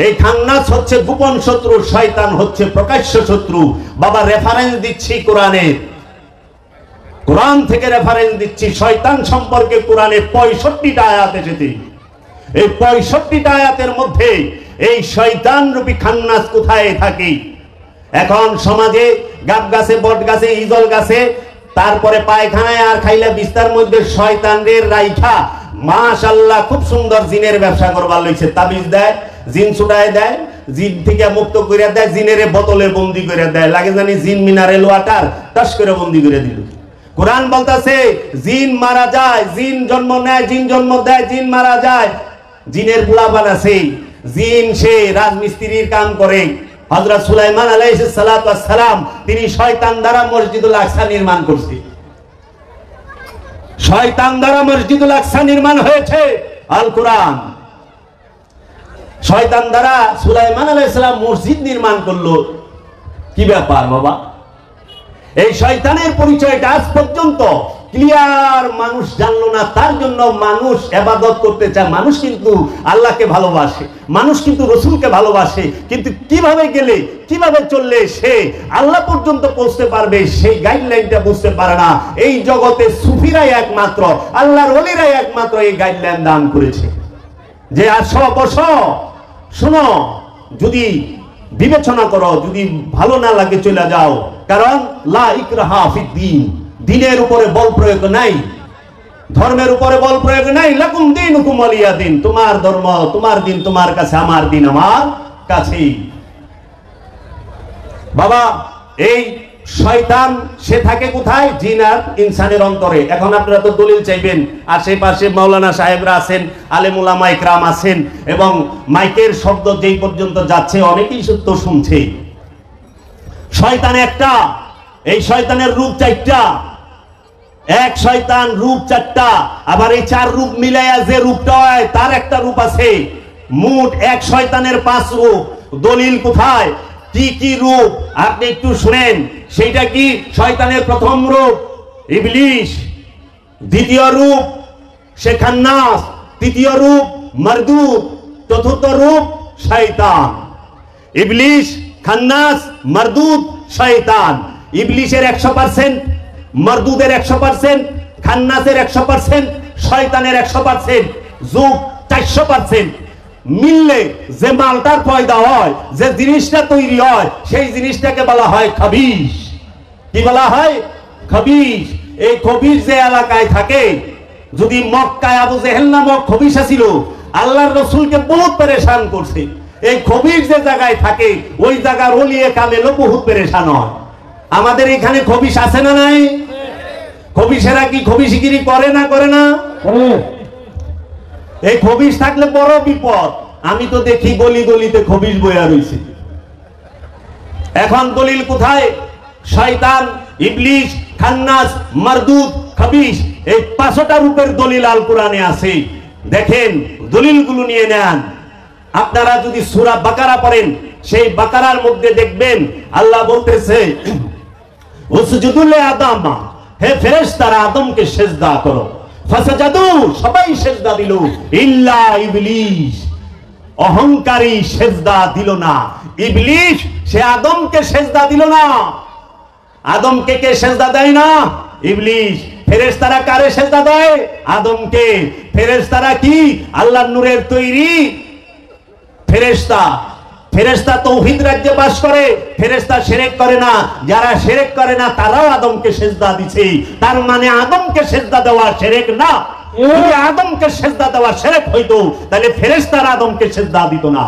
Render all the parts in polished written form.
এই খান্নাস হচ্ছে গোপন শত্রু, শয়তান হচ্ছে প্রকাশ্য শত্রু। বাবা রেফারেন্স দিচ্ছি কোরআনের, কোরআন থেকে রেফারেন্স দিচ্ছি। শয়তান সম্পর্কে কোরআনে 65টা আয়াত এসেছে। এই 65টা আয়াতের মধ্যে এই শয়তান রূপী খান্নাস কোথায় থাকে? এখন সমাজে গাব গাছে, বট গাছে, ইজল গাছে, তারপরে পায়খানায় আর খাইলা বিস্তার মধ্যে শয়তানের রাইখা মাশাআল্লাহ খুব সুন্দর জিনের ব্যবসা করবার লইছে। তাবিজ দেয়, জিন ছুটায় দেয়, জিন থেকে মুক্ত করে দেয়, জিনের বোতলে বন্দি করে দেয়। লাগে জানি জিন মিনারেল ওয়াটার টাস করে বন্দি করে দিল। কোরআন বলতাছে জিন মারা যায়, জিন জন্ম নেয়, জিন জন্ম দেয়, জিন মারা যায়। জিনের পোলাপান আছে, জিন সে রাজমিস্ত্রির কাম করে। হযরত সুলাইমান আলাইহিস সালাতু ওয়াস সালাম তিনি শয়তান দ্বারা মসজিদুল আকসা নির্মাণ করছে। শয়তান দ্বারা মসজিদুল আকসা নির্মাণ হয়েছে। আল কোরআন শয়তান দ্বারা সুলাইমান আলাইহিস সালাম মসজিদ নির্মাণ করলো। কি ব্যাপার বাবা? এই শয়তানের পরিচয়টা আজ পর্যন্ত ক্লিয়ার মানুষ জানলো না। তার জন্য মানুষ ইবাদত করতে চায়। মানুষ কিন্তু আল্লাহকে ভালোবাসে, মানুষ কিন্তু রাসূলকে ভালোবাসে, কিন্তু কিভাবে গেলে, কিভাবে চললে সে আল্লাহ পর্যন্ত পৌঁছতে পারবে সেই গাইডলাইনটা বুঝতে পারে না। এই জগতে সুফিরাই একমাত্র, আল্লাহর ওলিরাই একমাত্র এই গাইডলাইন দান করেছে যে আসো বসো শোনো, যদি বিবেচনা করো, যদি ভালো না লাগে চলে যাও। কারণ লা ইকরাহা ফিদ্দীন, দিনের উপরে বল প্রয়োগ নাই, ধর্মের উপরে বল প্রয়োগ নাই। লাকুম দীনুকুম ওয়ালিয়া দিন, তোমার ধর্ম তোমার দিন তোমার কাছে, আমার দিন আমার কাছে। বাবা এই শয়তান সে থাকে কোথায়? জিন আর ইনসানের অন্তরে। এখন আপনারা তো দলিল চাইবেন, আশেপাশে মাওলানা সাহেবরা আছেন, আলেম উলামা ইকরাম আছেন, এবং মাইকের শব্দ যেই পর্যন্ত যাচ্ছে অনেকেই সত্য শুনছে। শয়তান একটা, এই শয়তানের রূপ 4টা। এক শয়তান রূপ 4টা, আবার এই 4 রূপ মিলাইয়া যে রূপটা হয় তার একটা রূপ আছে। মোট এক শয়তানের 5 রূপ। দলিল কোথায়? কি কি রূপ আপনি একটু শুনেন। সেইটা কি? শয়তানের প্রথম রূপ ইবলিশ, দ্বিতীয় রূপ সে খান্নাস, তৃতীয় রূপ মারদুদ, চতুর্থ রূপ শয়তান। ইবলিশ, খান্নাস, মারদুদ, শয়তান। ইবলিশের 100%, মারদুদের 100%, খান্নাসের 100%, শয়তানের 100%, যোগ 400%। মিললে যে মালটার পয়দা হয়, যে জিনিসটা তৈরি হয়, সেই জিনিসটাকে বলা হয় খবিশ। কি বলা হয়? খবিশ। এই খবিশ যে এলাকায় থাকে, যদি মক্কায় আবু জেহেল নামক খবিশ ছিল, আল্লাহর রাসূলকে বহুত পেরেশান করছে। এই খবিশ যে জায়গায় থাকে ওই জায়গার ওলিয়ে কামেলও বহুত পেরেশান হয়। আমাদের এখানে খবিশ আছে না নাই? খবিশেরা কি খবিশগিরি করে না করে না? এই খবিশ থাকলে বড় বিপদ। আমি তো দেখি গলি গলিতে খবিশ বইয়া রইছে। এখন দলিল কোথায়? শয়তান, ইবলিশ, খান্নাস, মারদুদ, খবিশ, এই 5টা রূপের দলিল আল কোরআনে আছে। দেখেন দলিলগুলো নিয়ে নেন। আপনারা যদি সূরা বাকারা পড়েন, সেই বাকারার মধ্যে দেখবেন আল্লাহ বলতেছে উসজুদু লি আদম, হে ফেরেশতারা আদমকে সিজদা করো। ফাসাজাদু, সবাই সিজদা দিল, ইল্লা ইবলিশ, অহংকারী সিজদা দিল না। ইবলিশ সে আদমকে সিজদা দিল না। আদমকে কে সিজদা দেয় না? ইবলিশ। ফেরেশতারা কারে সিজদা দেয়? আদমকে। ফেরেশতারা কি আল্লাহর নূরের তৈরি ফেরেশতা। ফেরেশতা তৌহিদ রাজ্যে বাস করে, ফেরেশতা শিরক করে না। যারা শিরক করে না তারাও আদমকে সিজদা দিছে। তার মানে আদমকে সিজদা দেওয়া শিরক না। যদি আদমকে সিজদা দেওয়া শিরক হইতো তাহলে ফেরেশতারা আদমকে সিজদা দিত না।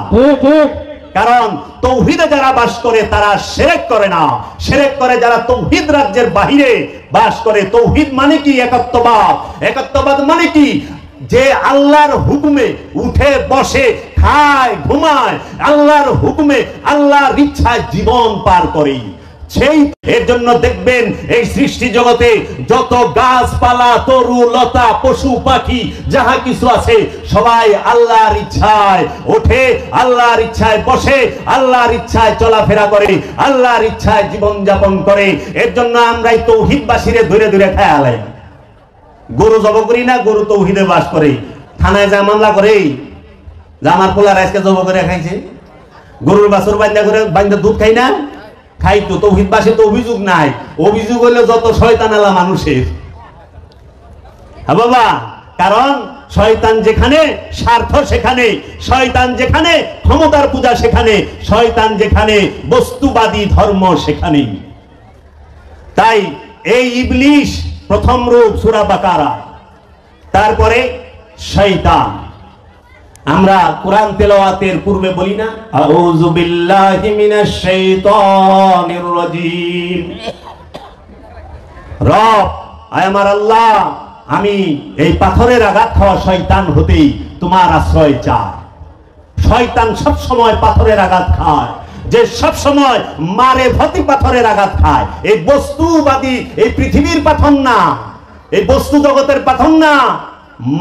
কারণ তৌহিদে যারা বাস করে তারা শিরক করে না। শিরক করে যারা তৌহিদ রাজ্যের বাহিরে বাস করে। তৌহিদ মানে কি? একত্ববাদ। একত্ববাদ মানে কি? যে আল্লাহর হুকুমে উঠে বসে, খায়, ঘুমায়, আল্লাহর হুকুমে, আল্লাহর ইচ্ছায় জীবন পার করে। সেই এর জন্য দেখবেন এই সৃষ্টি জগতে যত গাছপালা, তরু লতা, পশু পাখি যাহা কিছু আছে সবাই আল্লাহর ইচ্ছায় ওঠে, আল্লাহর ইচ্ছায় বসে, আল্লাহর ইচ্ছায় চলাফেরা করে, আল্লাহর ইচ্ছায় জীবন যাপন করে। এর জন্য আমরা এই তৌহিদবাসীরে ধরে ধরে খেয়ালে গরু জব করি না? গরু তৌহিদে বাস করে, থানায় যা মামলা করে যে আমার পোলার আজকে জব করে খাইছে, গরুর বাছুর বাইন্দা দুধ খাই না? খাই তো। তৌহিদ বাসে তো অভিযোগ নাই। অভিযোগ হলো যত শয়তান আলা মানুষের। হ্যাঁ বাবা, কারণ শয়তান যেখানে স্বার্থ সেখানে, শয়তান যেখানে ক্ষমতার পূজা সেখানে, শয়তান যেখানে বস্তুবাদী ধর্ম সেখানেই। তাই এই ইবলিশ প্রথম রূপ সূরা বাকারা। তারপরে শয়তান। আমরা কোরআন তেলাওয়াতের পূর্বে বলি না, আউযু বিল্লাহি মিনাশ শাইতানির রাজীম। রব, আয় আমার আল্লাহ, আমি এই পাথরের আঘাত খাওয়া শয়তান হতেই তোমার আশ্রয় চাই। শয়তান সব সময় পাথরের আঘাত খায়, যে সব সময় মারে ভতি পাথরের আঘাত খায়। এই বস্তুবাদী এই পৃথিবীর পাথর না, এই বস্তু জগতের পাথর না,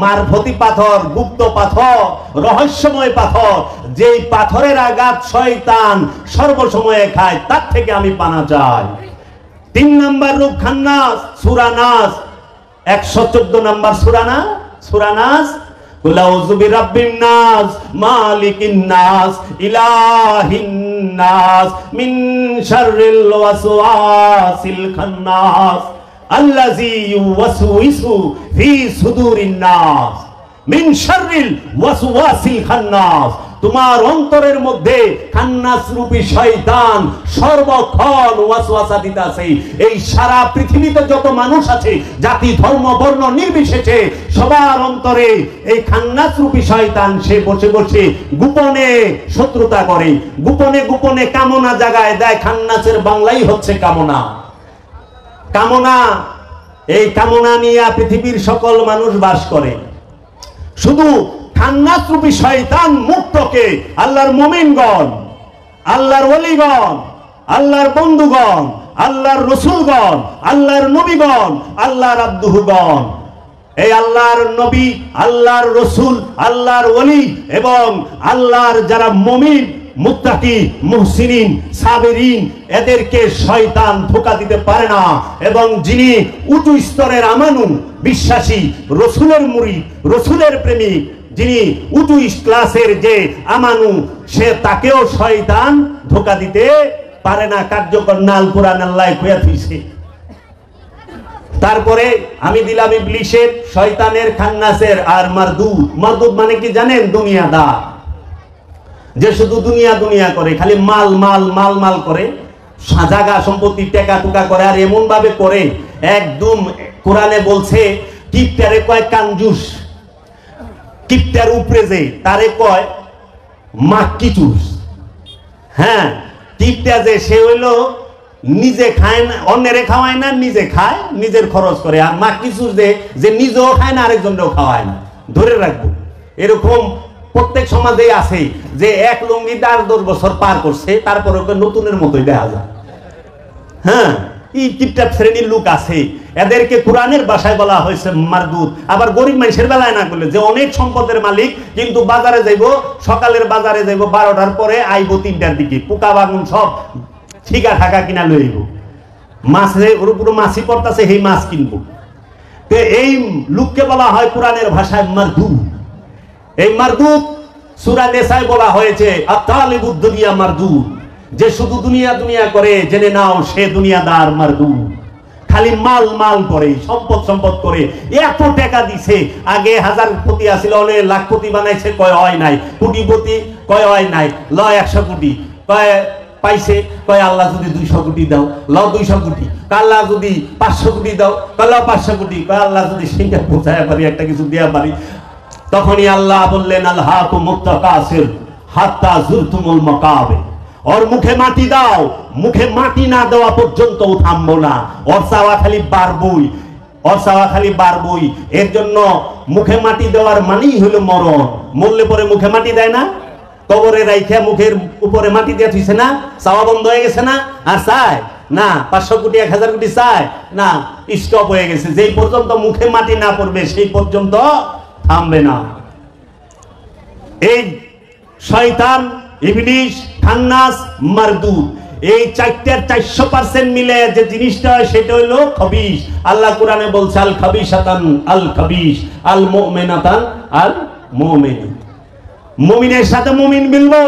মারভতি পাথর, গুপ্ত পাথর, রহস্যময় পাথর, যেই পাথরের আঘাত শয়তান সর্বসময়ে খায়, তার থেকে আমি পানা চাই। 3 নম্বর রূপ খান্নাস, সূরা নাস, 114 নম্বর সূরা নাস। কুল আউযু বিরাব্বিন নাস, মালিকিন নাস, ইলাহিন নাস, মিন শাররিল ওয়াসওয়াসিল খান্নাস, আল্লাযী ইউওয়াসউইসু ফি সুদুরিন নাস, মিন শাররিল ওয়াসওয়াসিল খান্নাস। তোমার অন্তরের মধ্যে খান্নাস রূপী শয়তান সর্বক্ষণ ওয়াসওয়াসা দিতেছে। এই সারা পৃথিবীতে যত মানুষ আছে, জাতি ধর্ম বর্ণ নির্বিশেষে, সবার অন্তরে এই খান্নাস রূপী শয়তান সে বসে বসে গোপনে শত্রুতা করে, গোপনে গোপনে কামনা জাগায় দেয়। খান্নাসের বাংলাই হচ্ছে কামনা। কামনা, এই কামনা নিয়ে পৃথিবীর সকল মানুষ বাস করে। শুধু খান্নাস রূপী শয়তান মুক্তকে আল্লাহর মুমিনগণ, আল্লাহর ওলিগণ, আল্লাহর বন্ধুগণ, আল্লাহর রসুলগণ, আল্লাহর নবীগণ, আল্লাহর আব্দুহগণ, এই আল্লাহর নবী, আল্লাহর রসুল, আল্লাহর ওলি এবং আল্লাহর যারা মুমিন, মুত্তাকি, মুহসিনিন, সাবিরিন, এদেরকে শয়তান ধোঁকা দিতে পারে না। এবং যিনি উঁচু স্তরের আমানু, বিশ্বাসী, রসুলের মুরিদ, রসুলের প্রেমিক, যিনি উঁচু ক্লাসের যে আমানু, সে তাকেও শয়তান ধোঁকা দিতে পারে না। কার্যকর নাল কোরআন আল্লাহ কইয়া দিয়েছে। তারপরে আমি দিলাম ইবলিশের, শয়তানের, খান্নাসের আর মারদুদ। মারদুদ মানে কি জানেন? দুনিয়াদার, যে শুধু দুনিয়া দুনিয়া করে, খালি মাল মাল মাল মাল করে, জায়গা সম্পত্তি টেকা টুকা করে, আর এমন ভাবে করে একদম কোরআনে বলছে কিপটারে কয় কাঞ্জুস, কিপটার উপরে যে তারে কয় মাক্কিচুস। হ্যাঁ, কিপটা যে সে হইলো নিজে খায় না, অন্যেরে খাওয়ায় না, নিজে খায়, নিজের খরচ করে। আর মাক্কিচুস যে নিজেও খায় না, আরেকজনকেও খাওয়ায় না। ধরে রাখবো, এরকম প্রত্যেক সমাজে আছে যে এক লুঙ্গি 10 বছর পার করছে, তারপর ওকে নতুনের মতোই দেখা যায়। হ্যাঁ, এই কিপটাপ শ্রেণীর লোক আছে, এদেরকে কোরআনের ভাষায় বলা হয়েছে মারদুদ। আবার গরিব মানুষের বেলায় না করলে, যে অনেক সম্পদের মালিক কিন্তু বাজারে যাইব, সকালের বাজারে যাইব 12টার পরে, আইব 3টার দিকে, পোকা বাগুন সব ঠিকা ঠাকা কিনা লইব, মাছের ওর উপর মাছি পড়তেছে, সেই মাছ কিনবো। তো এই লোককে বলা হয় কোরআনের ভাষায় মারদুদ। এই মারদুদ সূরা নিসায় বলা হয়েছে আতালিবুদ দুনিয়া মারদুদ, যে শুধু দুনিয়া দুনিয়া করে, জেনে নাও সে দুনিয়াদার মারদুদ। খালি মাল মাল করে, সম্পদ সম্পদ করে, এত টাকা দিছে। আগে 1000 আসিল, অনেক লাখপতি বানাইছে, কয় হয় নাই। কোটিপতি, কয় হয় নাই। 100 কোটি, কয় পাইছে, কয় আল্লাহ যদি 200 কোটি দাও, 200 কোটি। আল্লাহ যদি 500 কোটি দাও, কয় 500 কোটি। কয় আল্লাহ যদি সেটা পৌঁছায় পারি, একটা কিছু দেওয়া পারি। তখনই আল্লাহ বললেন আলহাকুমুত তাকাসুর হাত্তা যুরতুমুল মাকাবির। ওর মুখে মাটি দাও, মুখে মাটি না দেওয়া পর্যন্ত থামবো না। ওর চাওয়া খালি বাড়বই, ওর চাওয়া খালি বাড়বই। এর জন্য মুখে মাটি দেওয়ার মানেই হলো মরণ। মরলে পরে মুখে মাটি দেয় না, কবরে রাইখা মুখের উপরে মাটি দিয়ে থুইছে না, চাওয়া বন্ধ হয়ে গেছে না। আর চায় না 500 কোটি 1000 কোটি চায় না, স্টপ হয়ে গেছে। যেই পর্যন্ত মুখে মাটি না পড়বে সেই পর্যন্ত থামবে না। এই শয়তান, ইবলিশ, খান্নাস, মারদুদ, এই 4টার 400% মিলে যে জিনিসটা হয় সেটা হলো খবিশ। আল্লাহ কোরআনে বলছে আল খাবিশাতান আল খাবিশ আল মুমিনাতান আল মুমিন। মুমিনের সাথে মুমিন মিলবো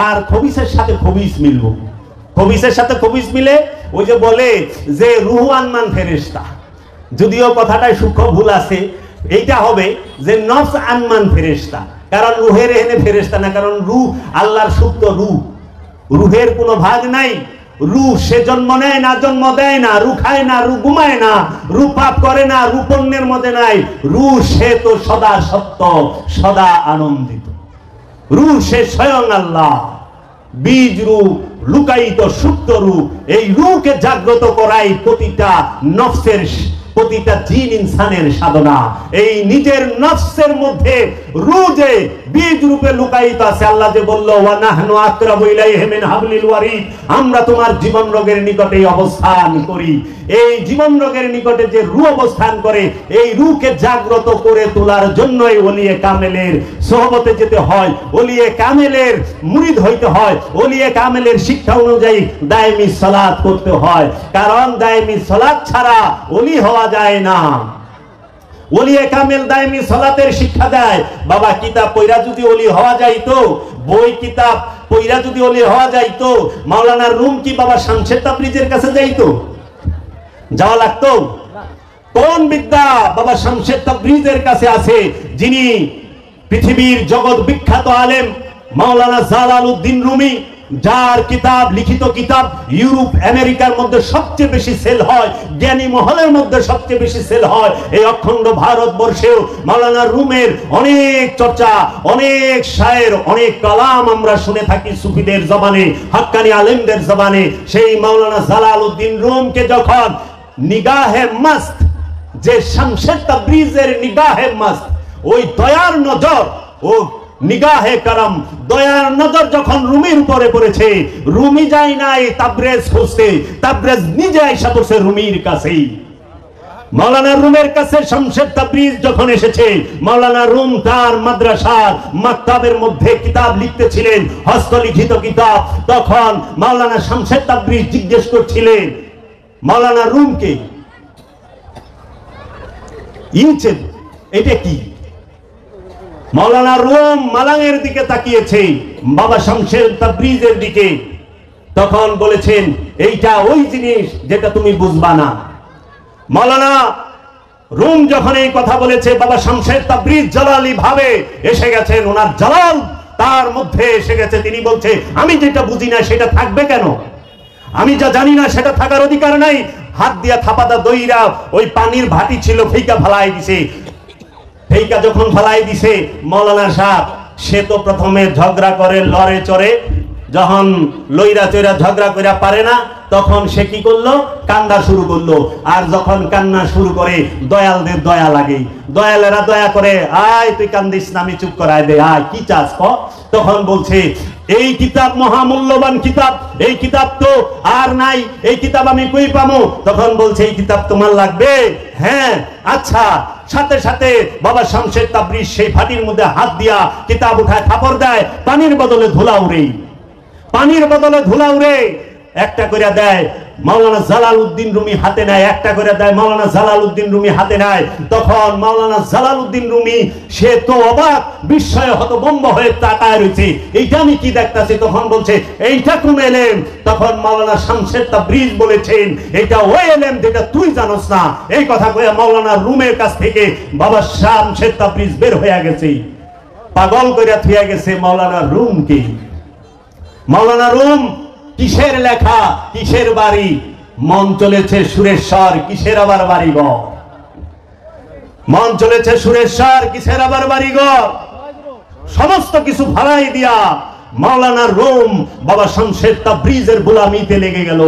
আর খবিসের সাথে খবিস মিলবো। খবিসের সাথে খবিস মিলে ওই যে বলে যে রুহু আনমান ফেরেশতা, যদিও কথাটায় সূক্ষ্ম ভুল আছে, এইটা হবে যে নফস আনমান ফেরেশতা, কারণ রুহের এখানে ফেরেশতা না, কারণ রূহ আল্লাহর সুপ্ত রূহ, রুহের কোনো ভাগ নাই। রূহ সে জন্ম নেয় না, জন্ম দেয় না, রূহ খায় না, রূহ ঘুমায় না, রূহ পাপ করে না, রূহ পণ্যের মধ্যে নাই। রূহ সে তো সদা সত্য, সদা আনন্দিত। রূহ সে স্বয়ং আল্লাহ, বীজ রূহ, লুকায়িত সুপ্ত রূহ। এই রূহকে জাগ্রত করাই প্রতিটা নফসের, প্রতিটা জিন ইনসানের সাধনা। এই নিজের নফসের মধ্যে রূহ যে বীজ রূপে লুকায়িত আছে, আল্লাহ যে বলল ওয়া নাহনু আকরাবু ইলাইহি মিন হাবলিল ওয়ারিদ, আমরা তোমার জীবন রোগের নিকটে অবস্থান করি। এই জীবন রোগের নিকটে যে রূহ অবস্থান করে, এই রূহকে জাগ্রত করে তোলার জন্যই ওলিয়ে কামেলের সোহবতে যেতে হয়, ওলিয়ে কামেলের মুরিদ হইতে হয়, ওলিয়ে কামেলের শিক্ষা অনুযায়ী দায়মি সালাত করতে হয়। কারণ দায়মি সালাত ছাড়া ওলি হওয়া যায় না। ওলিয়ে কামেল দায়মি সালাতের শিক্ষা দেয়। বাবা কিতাব পয়রা যদি ওলি হওয়া যাইতো, বই কিতাব পয়রা যদি ওলি হওয়া যাইতো, মাওলানা রুম কি বাবা শামসের তাবরিজের কাছে যাইতো? যাওয়া লাগতো? কোন বিদ্যা বাবা শামসের তাবরিজের কাছে আছে, যিনি পৃথিবীর জগৎ বিখ্যাত আলেম মাওলানা জালালউদ্দিন রুমি, যার কিতাব, লিখিত কিতাব ইউরোপ আমেরিকার মধ্যে সবচেয়ে বেশি সেল হয়, জ্ঞানী মহলের মধ্যে সবচেয়ে বেশি সেল হয়। এই অখণ্ড ভারতবর্ষেও মাওলানা রুমের অনেক চর্চা, অনেক শায়ের, অনেক কালাম আমরা শুনে থাকি সুফিদের জবানে, হাক্কানি আলেমদের জবানে। সেই মাওলানা জালালউদ্দিন রুমকে যখন নিগাহে মাস্ত, যে শামসের তাবরিজের নিগাহে মাস্ত, ওই দয়ার নজর, ও নিগাহে করম, দয়ার নজর যখন রুমির উপরে পড়েছে, রুমি যায় নাই তাবরেজ খুঁজতে, তাবরেজ নিজে আইসা পড়ছে রুমির কাছেই। মাওলানা রুমের কাছে শামসের তাবরিজ যখন এসেছে, মাওলানা রুম তার মাদ্রাসার মাকতাবের মধ্যে কিতাব লিখতেছিলেন, হস্তলিখিত কিতাব। তখন মাওলানা শামসের তাবরিজ জিজ্ঞেস করছিলেন মাওলানা রুমকে, এটা কি? মাওলানা রুম মালাঙের দিকে তাকিয়েছে, বাবা শামসের তাবরিজের দিকে। তখন বলেছেন, এইটা ওই জিনিস যেটা তুমি বুঝবা না। মাওলানা রুম যখন এই কথা বলেছে, বাবা শামসের তাবরিজ জালালি ভাবে এসে গেছেন, ওনার জালাল তার মধ্যে এসে গেছে। তিনি বলছে, আমি যেটা বুঝি না সেটা থাকবে কেন? আমি যা জানি না সেটা থাকার অধিকার নাই। হাত দিয়া থাপাদা দইরা ওই পানির ভাটি ছিল, ফেইকা ফালাই দিছে। ফেইকা যখন ফালাই দিছে, মাওলানা সাহেব সে তো প্রথমে ঝগড়া করে, লড়ে চড়ে, যখন লইরা চইরা ঝগড়া কইরা পারে না, তখন সে কি করলো? কান্না শুরু করলো। আর যখন কান্না শুরু করে, দয়ালদের দয়া লাগে, দয়ালেরা দয়া করে, আয় তুই কান্দিস না, আমি চুপ করায় দে, আয় কি চাস ক। তখন বলছে, এই কিতাব মহামূল্যবান কিতাব, এই কিতাব তো আর নাই, এই কিতাব আমি কই পাবো? তখন বলছে, এই কিতাব তোমার লাগবে? হ্যাঁ, আচ্ছা। সাথে সাথে বাবা শামসের তাবরিজ সেই ভাটির মধ্যে হাত দিয়া কিতাব উঠায় থাপড় দেয়, পানির বদলে ধুলা উড়ে, পানির বদলে ধুলা উড়ে। একটা করে দেয়, মাওলানা জালালউদ্দিন রুমি হাতে নেয়, একটা করে দেয়, মাওলানা জালালউদ্দিন রুমি হাতে নেয়। তখন মাওলানা জালালউদ্দিন রুমি সে তো অবাক, বিস্ময়ে হতভম্ব হয়ে তাকায় রয়েছে, এইটা আমি কি দেখতাছি। তখন বলছে, এইটা কোন এলেম? তখন মাওলানা শামসের তাবরিজ বলেছেন, এইটা ওই এলেম যেটা তুই জানোস না। এই কথা কয়ে মাওলানা রুমের কাছ থেকে বাবা শামসের তাবরিজ বের হয়ে গেছে, পাগল করে থুয়ে গেছে মাওলানা রুমকে। মাওলানা রুম কিসের লেখা, কিসের বাড়ি? মন চলেছে সুরেশ্বর, কিসের আবার বাড়িঘর? মন চলেছে সুরেশ্বর, কিসের আবার বাড়িঘর? সমস্ত কিছু ভাড়াই দিয়া মাওলানা রুম বাবা শামসের তাবরিজের গোলামিতে লেগে গেল।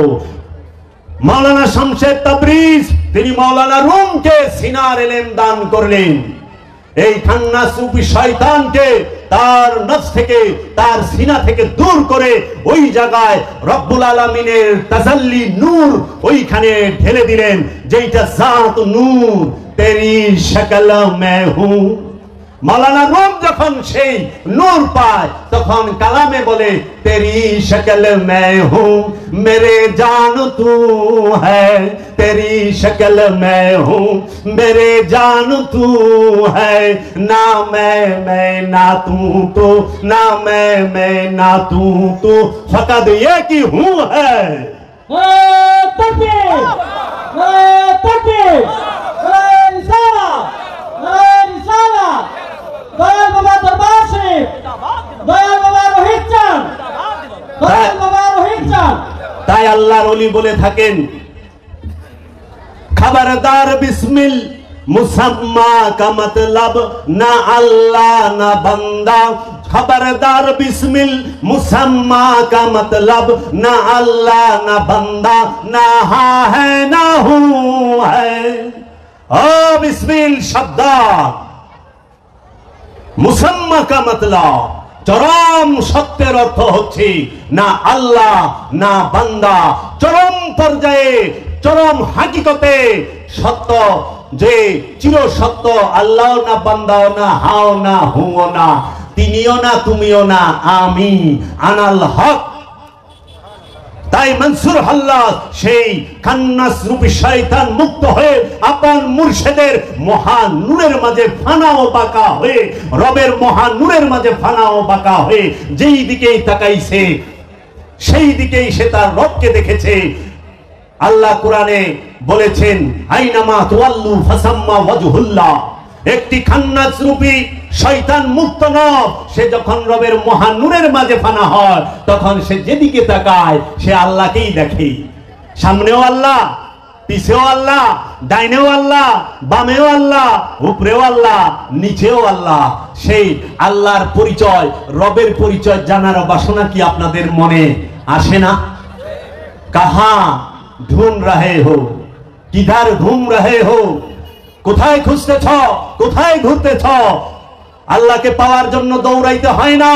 মাওলানা শামসের তাবরিজ তিনি মাওলানা রুমকে সিনার এলেম দান করলেন। এই খান্না সুফি শয়তানকে তার নফস থেকে, তার সিনা থেকে দূর করে ওই জায়গায় রব্বুল আলামিনের তাজাল্লি নূর ওইখানে ঢেলে দিলেন, যেটা জাত নূর তেরি শক্ল মে হুঁ। मौलाना रूम जखन সেই নূর পায় তখন কালামে বলে तेरी शक्ल मैं हूँ मेरे जान तू है तेरी शक्ल मैं हूँ मेरे जान तू है ना मैं ना तू तो ना मैं ना तू तो फकत ये की हूँ है तकबीर तकबीर रिसाला रिसाला दयाल बाबा दरबार शरीफ दयाल बाबा रोहित चांद दयाल बाबा रोहित चांद তাই আল্লাহর ওলি বলে থাকেন खबरदार बिस्मिल मुसम्मा का मतलब ना अल्लाह ना बंदा खबरदार बिस्मिल मुसम्मा का मतलब ना अल्लाह ना बंदा ना हा है ना हूँ है ओ बिस्मिल शब्द मुसम्मा का मतलब চরম সত্যের অর্থ হচ্ছে না আল্লাহ না বান্দা চরম পর্যায়ে চরম হাকিকতে সত্য যে চির সত্য আল্লাহ না বান্দাও না হাও না হুও না তিনিও না তুমিও না আমি আনাল হক তাই মনসুর হাল্লাজ সেই খান্নাস রূপী শয়তান মুক্ত হয়ে আপন মুর্শিদের মহান নূরের মাঝে ফানা ও বাঁকা হয়ে রবের মহান নূরের মাঝে ফানা ও বাঁকা হয়ে যেই দিকেই তাকাইছে সেই দিকেই সে তার রবকে দেখেছে আল্লাহ কোরআনে বলেছেন আইনামা তুওয়াল্লু ফাসাম্মা ওয়াজহুল্লাহ একটি খান্নাস রূপী শয়তান মুক্ত নব সে যখন রবের মহান নূরের মাঝে ফানা হয় তখন সে যেদিকে তাকায় সে আল্লাহকেই দেখে সামনেও আল্লাহ পিছেও আল্লাহ ডাইনেও আল্লাহ বামেও আল্লাহ উপরেও আল্লাহ নিচেও আল্লাহ সেই আল্লাহর পরিচয় রবের পরিচয় জানার বাসনা কি আপনাদের মনে আসে না কাহা ढूंढ रहे हो किधर घूम रहे हो কোথায় খুঁজতেছ কোথায় ঘুরতেছ আল্লাহকে পাওয়ার জন্য দৌড়াইতে হয় না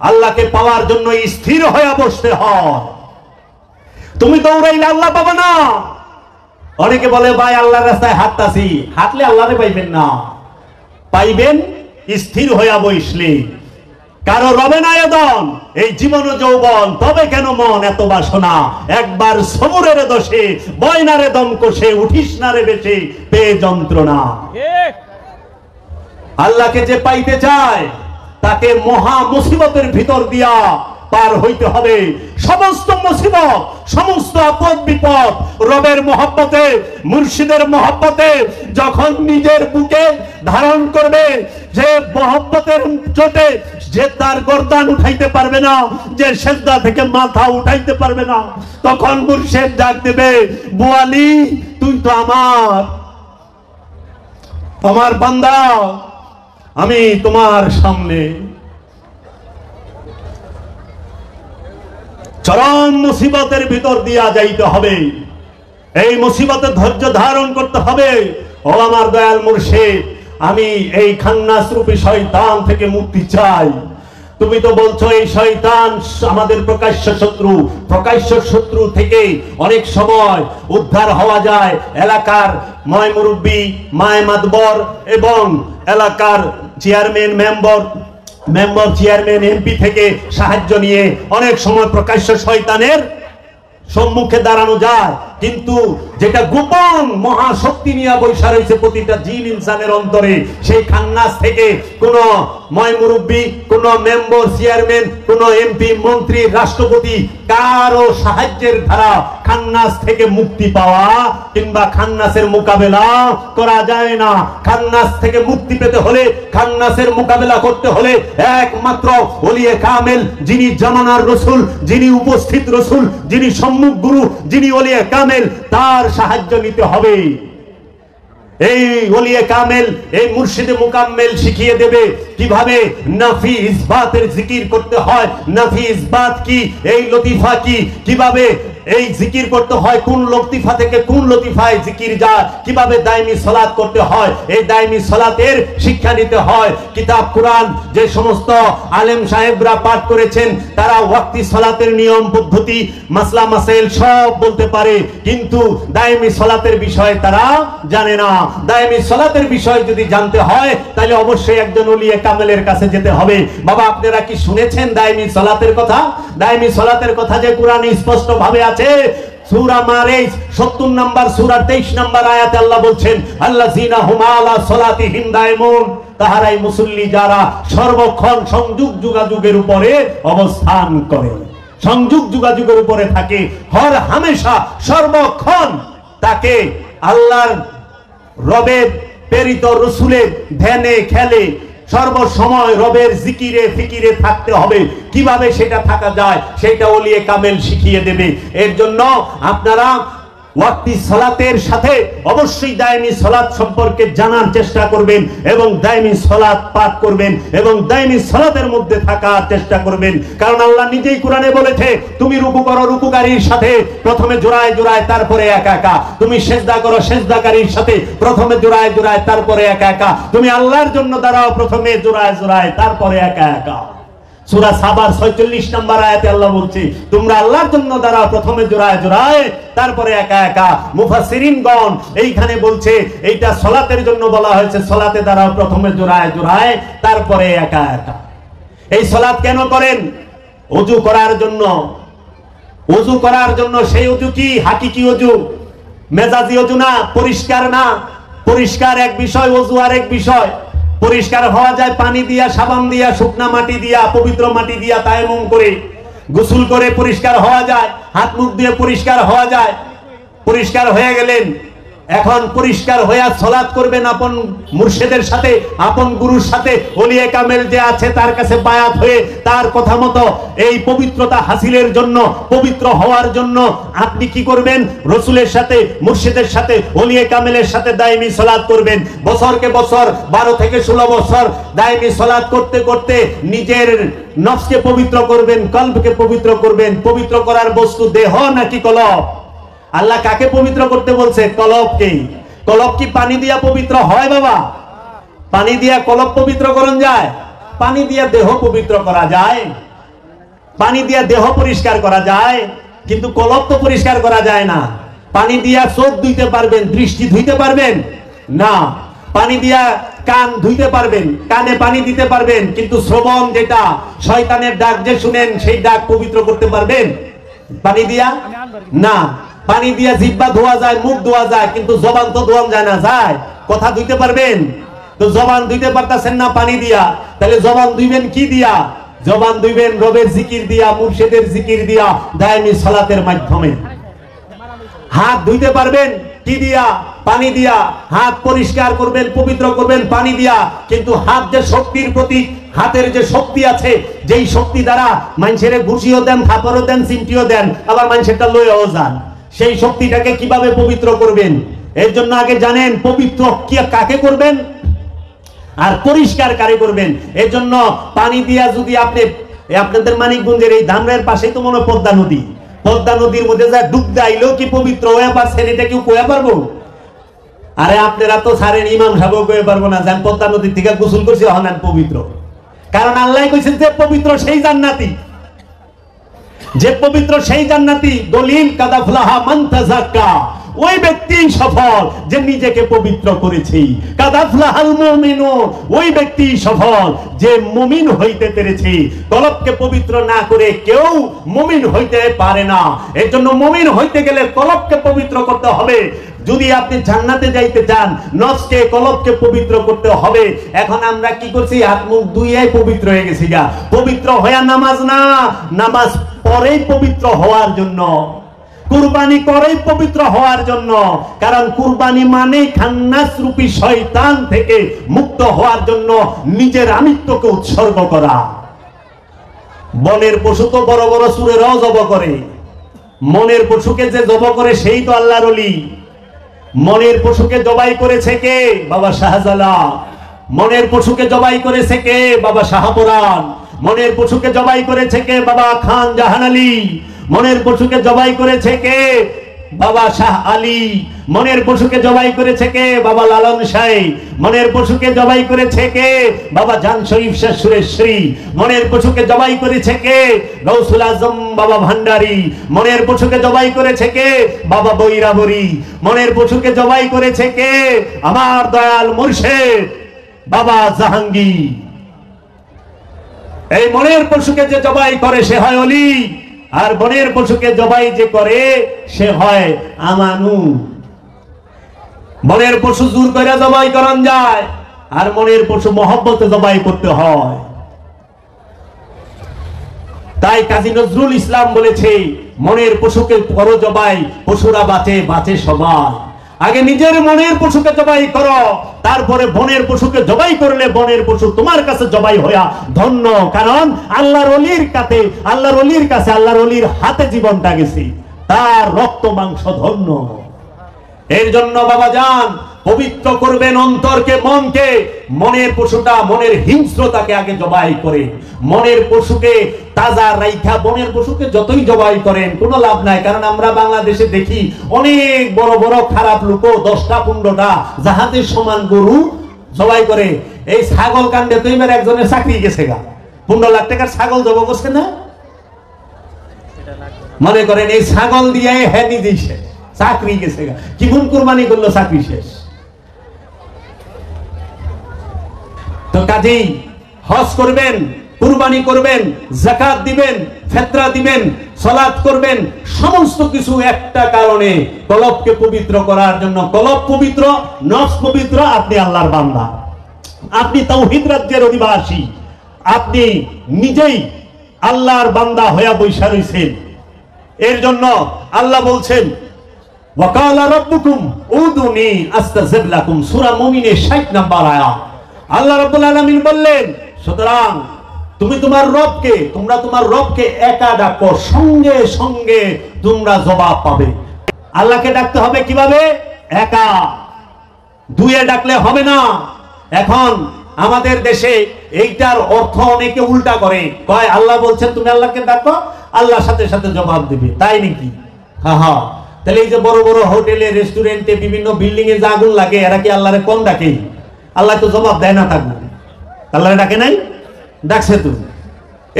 আল্লাহকে পাওয়ার জন্য স্থির হয়ে বসতে হয় তুমি দৌড়াইলে আল্লাহ পাবে না অনেকে বলে ভাই আল্লাহর রাস্তায় হাঁটতাছি হাঁটলে আল্লাহরে পাইবেন না পাইবেন স্থির হয়ে বসলে কারো রবে না এদন এই জীবন যৌবন তবে কেন মন এত বাসনা একবার সবুরের দোষে বয়নারে দম কষে উঠিস না রে বেশে পেয়ে যন্ত্রণা আল্লাহকে যে পাইতে চায় তাকে মহা মুসিবতের ভিতর দিয়া পার হইতে হবে সমস্ত মুসিবত সমস্ত আপদ বিপদ রবের মহব্বতে মুর্শিদের মহব্বতে যখন নিজের বুকে ধারণ করবে যে মহব্বতের চোটে যে তার গর্দান উঠাইতে পারবে না যে সেজদা থেকে মাথা উঠাইতে পারবে না তখন মুর্শিদ ডাক দেবে বুয়ালি তুই তো আমার বান্দা আমি তোমার সামনে চরম মুসিবতের ভিতর দিয়া যাইতে হবে এই মুসিবতে ধৈর্য ধারণ করতে হবে ও আমার দয়াল মুর্শিদ আমি এই খান্নাস রূপী শয়তান থেকে মুক্তি চাই তুমি তো বলছো এই শয়তান আমাদের প্রকাশ্য শত্রু থেকে অনেক সময় উদ্ধার হওয়া যায় এলাকার ময় মুরব্বী মায় মাতবর এবং এলাকার চেয়ারম্যান মেম্বার চেয়ারম্যান এমপি থেকে সাহায্য নিয়ে অনেক সময় প্রকাশ্য শয়তানের সম্মুখে দাঁড়ানো যায় কিন্তু যেটা গোপন মহাশক্তি নিয়ে বৈশা রয়েছে প্রতিটা জিন ইনসানের অন্তরে সেই খান্নাস থেকে কোন ময় মুরব্বী কোন মেম্বার চেয়ারম্যান কোন এমপি মন্ত্রী রাষ্ট্রপতি কারো সাহায্যের ধারা খান্নাস থেকে মুক্তি পাওয়া কিংবা খান্নাসের মোকাবেলা করা যায় না খান্নাস থেকে মুক্তি পেতে হলে খান্নাসের মোকাবেলা করতে হলে একমাত্র ওলিয়ে কামেল যিনি জামানার রসুল যিনি উপস্থিত রসুল যিনি সম্মুখ গুরু যিনি ওলিয়ে কামেল তার সাহায্য নিতে হবে এই ওলিয়ে কামেল এই মুর্শিদে মুকাম্মেল শিখিয়ে দেবে কিভাবে নাফি ইসবাতের জিকির করতে হয় নাফি ইসবাত কি এই লতিফা কি কিভাবে এই জিকির করতে হয়, কোন লতিফা থেকে কোন লতিফায় জিকির যায়, কিভাবে দায়মি সালাত করতে হয়, এই দায়মি সালাতের শিক্ষা নিতে হয়। কিতাব কুরআন যে সমস্ত আলেম সাহেবরা পাঠ করেছেন তারা ওয়াক্তি সালাতের নিয়ম পদ্ধতি মাসলা মাসাইল সব বলতে পারে, কিন্তু দায়মি সালাতের বিষয় তারা জানে না। দায়মি সালাতের বিষয় যদি জানতে হয় তাহলে অবশ্যই একজন ওলিয়ে কামেলের কাছে যেতে হবে। বাবা আপনারা কি শুনেছেন দায়মি সালাতের কথা? দায়মি সালাতের কথা যে কোরআনে স্পষ্ট ভাবে আছে। সূরা মারিজ 70 নম্বর সূরা 23 নম্বর আয়াতে আল্লাহ বলছেন, আল্লাযিনা হুম আলা সালাতিহিম দায়মুন, তাহারাই মুসল্লি যারা সর্বক্ষণ সংযোগ যোগাযোগের উপরে অবস্থান করে, সংযোগ যোগাযোগের উপরে থাকে, হর হামেশা সর্বক্ষণ তাকে আল্লাহর রবের প্রেরিত রাসূলের ধ্যানে খেলে সর্বসময় রবের জিকিরে ফিকিরে থাকতে হবে। কিভাবে সেটা থাকা যায় সেটা ওলিয়ে কামেল শিখিয়ে দেবে। এর জন্য আপনারা ওয়াক্তি সালাতের সাথে অবশ্যই দায়মি সালাত সম্পর্কে জানার চেষ্টা করবেন এবং দায়মি সালাত পাঠ করবেন এবং দায়মি সালাতের মধ্যে থাকার চেষ্টা করবেন। কারণ আল্লাহ নিজেই কোরআনে বলেছে, তুমি রুকু করো রুকুকারীর সাথে প্রথমে জোড়ায় জোড়ায় তারপরে একা একা, তুমি সেজদা করো সেজদাকারীর সাথে প্রথমে জোড়ায় জোড়ায় তারপরে একা একা, তুমি আল্লাহর জন্য দাঁড়াও প্রথমে জোড়ায় জোড়ায় তারপরে একা একা। সূরা সাবার 46 নম্বর আয়াতে আল্লাহ বলছে, তোমরা আল্লাহর জন্য দাঁড়াও প্রথমে জোড়ায় জোড়ায় তারপরে একা একা। মুফাসসিরিনগণ এইখানে বলছে এইটা সালাতের জন্য বলা হয়েছে, সালাতে দাঁড়াও প্রথমে জোড়ায় জোড়ায় তারপরে একা একা। এই সালাত কেন করেন? ওযু করার জন্য। ওযু করার জন্য। সেই ওযু কি হাকিকি ওযু, মেজাজি ওযু না, পরিষ্কার না। পরিষ্কার এক বিষয়, ওযু আর এক বিষয়। পরিষ্কার হওয়া যায় পানি দিয়া, সাবান দিয়া, শুকনা মাটি দিয়া, পবিত্র মাটি দিয়া তায়াম্মুম করে, গোসল করে পরিষ্কার হওয়া যায়, হাত মুখ দিয়ে পরিষ্কার হওয়া যায়। পরিষ্কার হয়ে গেলেন, এখন পরিষ্কার হয়ে সালাত করবেন আপন মুর্শিদের সাথে, আপন গুরুর সাথে, ওলিয়ে কামেল যে আছে তার কাছে বায়াত হয়ে তার কথা মতো এই পবিত্রতা হাসিলের জন্য, পবিত্র হওয়ার জন্য আপনি কি করবেন? রাসূলের সাথে, মুর্শিদের সাথে, ওলিয়ে কামেলের সাথে দায়মি সালাত করবেন। বছরকে বছর 12 থেকে 16 বছর দায়মি সালাত করতে করতে নিজের নফসকে পবিত্র করবেন, কলবকে পবিত্র করবেন। পবিত্র করার বস্তু দেহ নাকি কলব? আল্লাহ কাকে পবিত্র করতে বলছে? কলবকে। কলব কি পানি দিয়া পবিত্র হয় বাবা? পানি দিয়া কলব পবিত্র করন যায়? পানি দিয়া দেহ পবিত্র করা যায়, পানি দিয়া দেহ পরিষ্কার করা যায়, কিন্তু কলব তো পরিষ্কার করা যায় না। পানি দিয়া চোখ ধুইতে পারবেন, দৃষ্টি ধুইতে পারবেন না। পানি দিয়া কান ধুইতে পারবেন, কানে পানি দিতে পারবেন, কিন্তু শ্রবণ যেটা শয়তানের ডাক যে শুনেন সেই ডাক পবিত্র করতে পারবেন পানি দিয়া? না। পানি দিয়া জিহ্বা ধোয়া যায়, মুখ ধোয়া যায়, কিন্তু জবান তো ধোয়া যায় না। যায়? কথা ধুইতে পারবেন? তো জবান ধুইতে পারতেছেন না পানি দিয়া, তাহলে জবান ধুইবেন কি দিয়া? জবান ধুইবেন রবের জিকির দিয়া, মুর্শিদের জিকির দিয়া, দায়মি সালাতের মাধ্যমে। হাত ধুইতে পারবেন কি দিয়া? পানি দিয়া। হাত পরিষ্কার করবেন, পবিত্র করবেন পানি দিয়া, কিন্তু হাত যে শক্তির প্রতীক, হাতের যে শক্তি আছে, যেই শক্তি দ্বারা মানুষের ঘুষিও দেন, থাপড়ও দেন, চিমটিও দেন, আবার মানুষেরটা লয়েও যান, সেই শক্তিটাকে কিভাবে পবিত্র করবেন? এর জন্য আগে জানেন পবিত্র কি কাকে করবেন আর পরিষ্কার কারে করবেন। এর জন্য পানি দিয়া যদি আপনি, আপনাদের মানিকগঞ্জের এই ধামরার পাশেই তো মনে হয় পদ্মা নদী, পদ্মা নদীর মধ্যে যা ডুব দিলেও কি পবিত্র হয়ে পারছেন? এটা কেউ কয়ে পারবো? আরে আপনারা তো ছাড়েন, ইমাম সাহেব কয়ে পারবো না যান পদ্মা নদীর থেকে গোসল করছি হন পবিত্র। কারণ আল্লাহ কইছেন যে পবিত্র সেই জান্নাতি, যে পবিত্র সেই জান্নাতি। দলিল কাদ আফলাহা মান তাযাক্কা, ওই ব্যক্তি সফল যে নিজেকে পবিত্র করেছে। কাদ আফলাহাল মুমিনুন, ওই ব্যক্তি সফল যে মুমিন হইতে পেরেছে। কলবকে পবিত্র না করে কেউ মুমিন হইতে পারে না। এর জন্য মুমিন হইতে গেলে কলবকে পবিত্র করতে হবে। যদি আপনি জান্নাতে যাইতে চান, নফসকে কলবকে পবিত্র করতে হবে। এখন আমরা কি করছি? হাত মুখ ধুইয়ে পবিত্র হয়ে গেছি গা। পবিত্র হয়ে নামাজ না, নামাজ পরেই পবিত্র হওয়ার জন্য, কুরবানি করেই পবিত্র হওয়ার জন্য। কারণ কুরবানি মানে খান্নাস রূপী শয়তান থেকে মুক্ত হওয়ার জন্য নিজের আমিত্বকে উৎসর্গ করা। বনের পশু তো বড় বড় সুরেরাও জব করে, মনের পশুকে যে জব করে সেই তো আল্লাহর ওলি। মনের পশুকে জবাই করেছে কে? বাবা শাহজালাল। মনের পশুকে জবাই করেছে কে? বাবা শাহপুরান। মনের পশুকে জবাই করেছে কে? বাবা খান জাহান আলী। মনের পশুকে জবাই করেছে কে? বাবা শাহ আলী। মনের পশুকে জবাই করেছে কে? বাবা লালন শাহ। মনের পশুকে জবাই করেছে কে? বাবা জান শরীফ শাহ সুরেশ্বরী। মনের পশুকে জবাই করেছে কে? গৌসুল আজম বাবা ভান্ডারী। মনের পশুকে জবাই করেছে কে? বাবা বৈরাবরী। মনের পশুকে জবাই করেছে কে? আমার দয়াল মুর্শিদ বাবা জাহাঙ্গীর। এই মনের পশুকে যে জবাই করে সে হয় অলি, আর বনের পশুকে জবাই যে করে সে হয় আমানু। বনের পশু জোর করে জবাই করান যায়, আর মনের পশু মহব্বতে জবাই করতে হয়। তাই কাজী নজরুল ইসলাম বলেছে, মনের পশুকে করো জবাই, পশুরা বাঁচে, বাঁচে সবাই। আগে নিজের মনের পশুকে জবাই করো, তারপরে বনের পশুকে জবাই করলে বনের পশু তোমার কাছে জবাই হইয়া ধন্য। কারণ আল্লাহর ওলির কাছে, আল্লাহর ওলির কাছে, আল্লাহর ওলির হাতে জীবনটা গেছে, তার রক্ত মাংস ধন্য। এর জন্য বাবা যান পবিত্র করবেন অন্তরকে, মনকে। মনের পশুটা, মনের হিংস্রতাকে আগে জবাই করে, মনের পশুকে তাজা রাইখা বনের পশুকে যতই জবাই করেন কোনো লাভ নাই। কারণ আমরা বাংলাদেশে দেখি অনেক বড় বড় খারাপ লোক 10টা 15টা জাহাজের সমান গরু জবাই করে। এই ছাগল কাণ্ডে তো এবার একজনের চাকরি গেছে গা, 15 লাখ টাকার ছাগল জবাই করছে না। মনে করেন এই ছাগল দিয়ে হ্যাঁ নিজেই শেষ, চাকরি গেছে গা। কি গুণ কুরবানি করলো, চাকরি শেষ। তো কাজেই হজ করবেন, কুরবানি করবেন, যাকাত দিবেন, ফিতরা দিবেন, সালাত করবেন, সমস্ত কিছু একটা কারণে, কলবকে পবিত্র করার জন্য। কলব পবিত্র, নফস পবিত্র, আপনি আল্লাহর বান্দা, আপনি তাওহীদ রাজ্যের অধিবাসী, আপনি নিজেই আল্লাহর বান্দা হয়ে বৈশা রইছেন। এর জন্য আল্লাহ বলছেন, ওয়াকালা রাব্বুকুম উদুনি আস্তাজিব লাকুম, সূরা মুমিনের 60 নম্বর আয়াত। আল্লাহ রাব্বুল আলামিন বললেন, সুতরাং তুমি তোমার রবকে, তোমরা তোমার রবকে একা ডাকো, সঙ্গে সঙ্গে তোমরা জবাব পাবে। আল্লাহকে ডাকতে হবে কিভাবে? একা, দুয়ে ডাকলে হবে না। এখন আমাদের দেশে এইটার অর্থ অনেকে উল্টা করে, কয় আল্লাহ বলছেন তুমি আল্লাহকে ডাকো, আল্লাহর সাথে সাথে জবাব দিবে, তাই নাকি? হ্যাঁ হ্যাঁ। তাহলে এই যে বড় বড় হোটেলে, রেস্টুরেন্টে, বিভিন্ন বিল্ডিং এ যে আগুন লাগে, এরা কি আল্লাহরে কম ডাকে? আল্লাহ তো জবাব দেয় না, থাকবে আল্লাহরে ডাকে নাই? ডাকছে তো।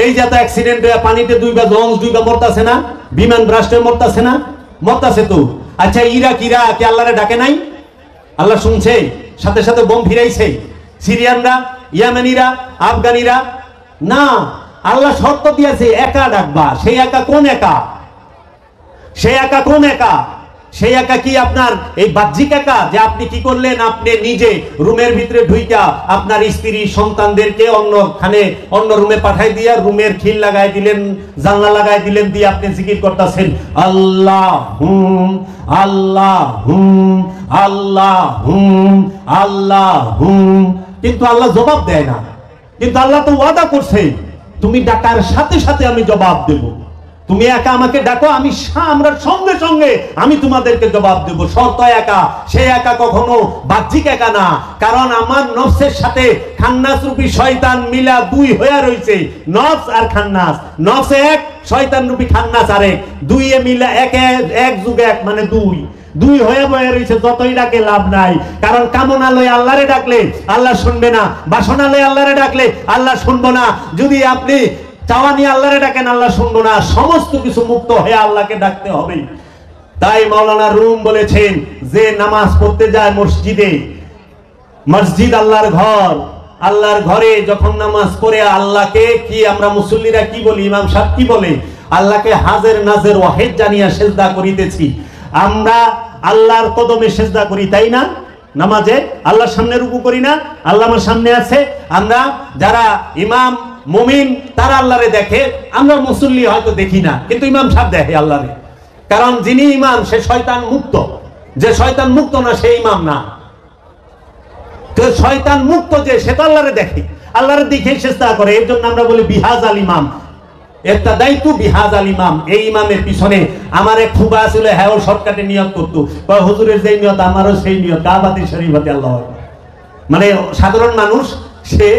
এই যে এত অ্যাক্সিডেন্ট হয়ে পানিতে দুইবার লঞ্চ দুইবার মরতাছে না, বিমান ব্রাস্টে মরতাছে না, মরতাছে তো। আচ্ছা ইরাকিরা কি আল্লাহরে ডাকে নাই? আল্লাহ শুনছে, সাথে সাথে বোম ফিরাইছে। সিরিয়ানরা, ইয়ামেনিরা, আফগানিরা না, আল্লাহ শর্ত দিয়েছে একা ডাকবা। সেই একা কোন একা? সেই একা কোন একা? সেই একা কি আপনার এই বাহ্যিক একা, যে আপনি কি করলেন, আপনি নিজে রুমের ভিতরে ঢুইকা আপনার স্ত্রী সন্তানদেরকে অন্যখানে অন্য রুমে পাঠাই দিয়া রুমের খিল লাগাই দিলেন, জানলা লাগাই দিলেন, দিয়ে আপনি জিকির করতেছেন আল্লাহ হুম আল্লাহ হুম আল্লাহ হুম আল্লাহ হুম, কিন্তু আল্লাহ জবাব দেয় না। কিন্তু আল্লাহ তো ওয়াদা করছে, তুমি ডাকার সাথে সাথে আমি জবাব দেব। তুমি একা আমাকে ডাকো, আমি আমরা সঙ্গে সঙ্গে আমি তোমাদেরকে জবাব দেব। শর্ত একা, সেই একা কখনো বাহ্যিক একা না। কারণ আমার নফসের সাথে খান্নাস রূপী শয়তান মিলা দুই হয়ে রয়েছে, নফস আর খান্নাস। নফস এক, শয়তান রূপী খান্নাস আরেক, দুইয়ে মিলা এক, এক যুগে এক মানে দুই, দুই হয়ে বয়ে রয়েছে। যতই ডাকে লাভ নাই, কারণ কামনালয়ে আল্লাহরে ডাকলে আল্লাহ শুনবে না, বাসনালয়ে আল্লাহরে ডাকলে আল্লাহ শুনবো না। যদি আপনি চাওয়া নিয়ে আল্লাহরে ডাকেন, আল্লাহ শুনবো না। সমস্ত কিছু মুক্ত হয়ে আল্লাহকে ডাকতে হবে। তাই মাওলানা রুম বলেছেন, যে নামাজ পড়তে যায় মসজিদে, মসজিদ আল্লাহর ঘর, আল্লাহর ঘরে যখন নামাজ পড়ে আল্লাহকে কি আমরা মুসল্লিরা কি বলি, ইমাম সাহেব কি বলে, আল্লাহকে হাজের নাজের ওয়াহিদ জানিয়া সেজদা করিতেছি। আমরা আল্লাহর কদমে সেজদা করি, তাই না? নামাজে আল্লাহর সামনে রুকু করি না, আল্লাহ আমার সামনে আছে। আমরা যারা ইমাম মুমিন তারা আল্লাহরে দেখে, আমরা মুসল্লি হয়তো দেখি না, কিন্তু ইমাম সাহেব দেখে আল্লাহরে। কারণ যিনি ইমাম সে শয়তান মুক্ত, যে শয়তান মুক্ত না সে ইমাম না। তো শয়তান মুক্ত যে, সে তো আল্লাহরে দেখে, আল্লাহরে দেখে চেষ্টা করে। এর জন্য আমরা বলি বিহাজ আল ইমাম, ইত্তাদাইতু বিহাজ আল ইমাম। এই ইমামের পিছনে আমার এক ফুবা ছিল, হ্যাঁ ও শর্টকাটে নিয়ত করতো, হুজুরের যেই নিয়ত আমারও সেই নিয়ত, কাবাতি শরীফাতে আল্লাহ। মানে সাধারণ মানুষ সে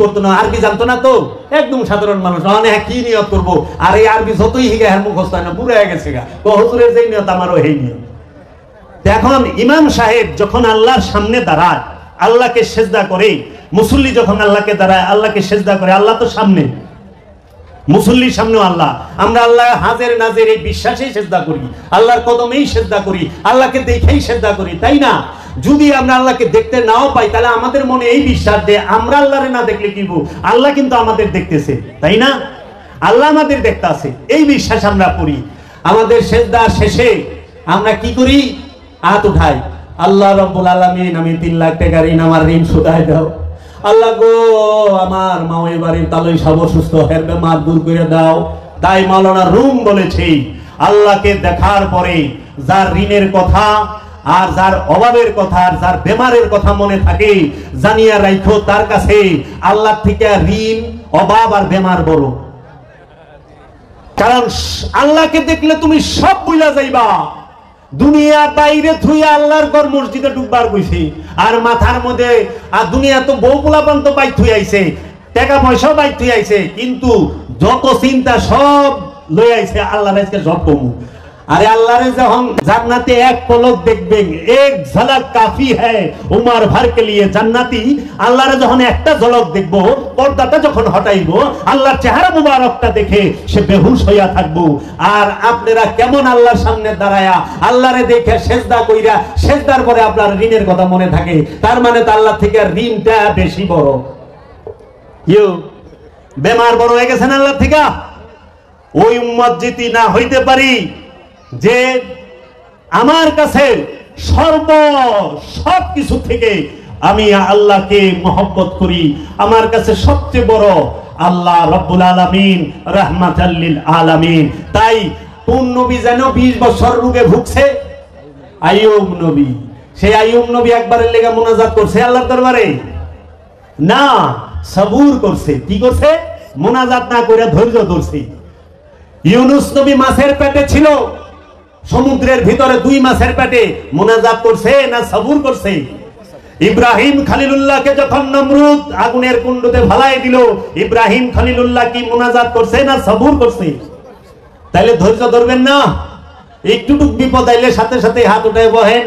করতো না, আরবি জানতো না, তো একদম সাধারণ মানুষ। হ্যাঁ কি নিয়ত করবো, আর এই আরবি যতই হিগে হ্যাঁ মুখস্থ হয় না, বুড়ে হয়ে গেছে গা, হুজুরের যেই নিয়ত আমারও এই নিয়ত। এখন ইমাম সাহেব যখন আল্লাহর সামনে দাঁড়ায়, আল্লাহকে সেজদা করে, মুসল্লি যখন আল্লাহকে দাঁড়ায়, আল্লাহকে সেজদা করে, আল্লাহ তো সামনে, মুসল্লির সামনেও আল্লাহ। আমরা আল্লাহ হাজের নাজের এই বিশ্বাসেই সেজদা করি, আল্লাহর কদমেই সেজদা করি, আল্লাহকে দেখেই সেজদা করি, তাই না? যদি আমরা আল্লাহকে দেখতে নাও পাই, তাহলে আমাদের মনে এই বিশ্বাস যে আমরা আল্লাহরে না দেখলে কি বলবো, আল্লাহ কিন্তু আমাদের দেখতেছে, তাই না? আল্লাহ আমাদের দেখতে আছে, এই বিশ্বাস আমরা করি। আমাদের সেজদা শেষে আমরা কি করি? হাত উঠাই, আল্লাহ রাব্বুল আলামিন, আমি 3 লাখ টাকার ঋণ, আমার ঋণ শোধাই দাও। আল্লাহ গো, আমার মাওই বাড়ির তালই সব অসুস্থ, হের বেমার দূর করে দাও। তাই মাওলানা রুম বলেছে, আল্লাহকে দেখার পরে যার ঋণের কথা আর যার অভাবের কথা আর যার বেমারের কথা মনে থাকে, জানিয়া রাখো তার কাছে আল্লাহ থেকে ঋণ, অভাব আর বেমার বড়। কারণ আল্লাহকে দেখলে তুমি সব ভুলা যাইবা। দুনিয়া বাইরে থুইয়া আল্লাহর ঘর মসজিদে ঢুকবার কইছি, আর মাথার মধ্যে আর দুনিয়া তো বউ পোলাপান তো বাইক থুই আইছে, টাকা পয়সাও বাইক থুই আইছে, কিন্তু যত চিন্তা সব লই আইছে আল্লাহর আজকে সব কমু। আরে আল্লাহরে যখন জান্নাতে এক পলক দেখবেন, এক ঝলক কাফি হ্যায় উমর ভর কে লিয়ে, জান্নাতি আল্লাহরে যখন একটা ঝলক দেখবো, পর্দাটা যখন হটাইবো, আল্লাহর চেহারা মুবারকটা দেখে সে বেহুশ হইয়া থাকবো। আর আপনারা কেমন আল্লাহর সামনে দাঁড়ায়া আল্লাহরে দেখে সেজদা কইরা, সেজদার পরে আপনার ঋণের কথা মনে থাকে, তার মানে তো আল্লাহ থেকে ঋণটা বেশি বড়। বেমার বড় হয়ে গেছেন আল্লাহ থেকে। ওই উম্মত যদি না হইতে পারি যে আমার কাছে সব কিছু থেকে আমি আল্লাহকে মহব্বত করি, আমার কাছে সবচেয়ে বড় আল্লাহ রব্বুল আলামিন, রাহমাতাল লিল আলামিন। তাই কোন নবী যেন 20 বছর রোগে ভুগছে? আইয়ুব নবী। সেই আইয়ুব নবী একবারের লেগে মুনাজাত করছে আল্লাহর দরবারে? না, সবুর করছে। কি করছে? মুনাজাত না করে ধৈর্য ধরছে। ইউনুস নবী মাছের পেটে ছিল, সমুদ্রের ভিতরে 2 মাসের পেটে, মুনাজাত করছে না সবুর করছে? ইব্রাহিম খলিলুল্লাহকে যখন নমরুদ আগুনের কুণ্ডতে ফালাই দিল, ইব্রাহিম খলিলুল্লাহ কি মুনাজাত করছে না সবুর করছে? তাইলে ধৈর্য ধরবেন না? একটুটুক বিপদ আইলে সাথে সাথে হাত উঠায় বহেন?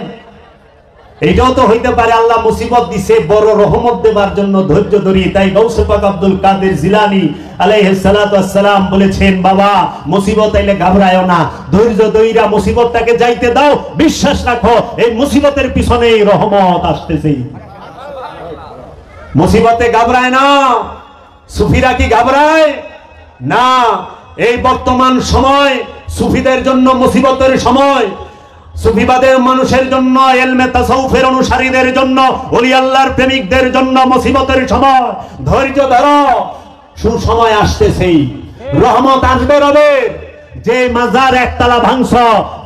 এইটাও তো হইতে পারে আল্লাহ মুসিবত দিছে বড় রহমত দেবার জন্য ধৈর্য ধরি। তাই গৌসে পাক আব্দুল কাদের জিলানী আলাইহিস সালাতু ওয়াস সালাম বলেছেন, বাবা মুসিবত আইলে ঘাবড়ায়ও না, ধৈর্য ধইরা মুসিবতটাকে যাইতে দাও, বিশ্বাস রাখো এই মুসিবতের পিছনেই রহমত আসতেছে। মুসিবতে ঘাবড়ায় না। সুফিরা কি ঘাবড়ায়? না। এই বর্তমান সময় সুফিদের জন্য মুসিবতের সময়, সুফিবাদের মানুষের জন্য, ইলমে তাসাউফের অনুসারীদের জন্য, ওলি আল্লাহর প্রেমিকদের জন্য মুসিবতের সময়। ধৈর্য ধরো, সুসময় আসতেছে, রহমত আসবে রবে। যে মাজার একতলা ভাঙছ,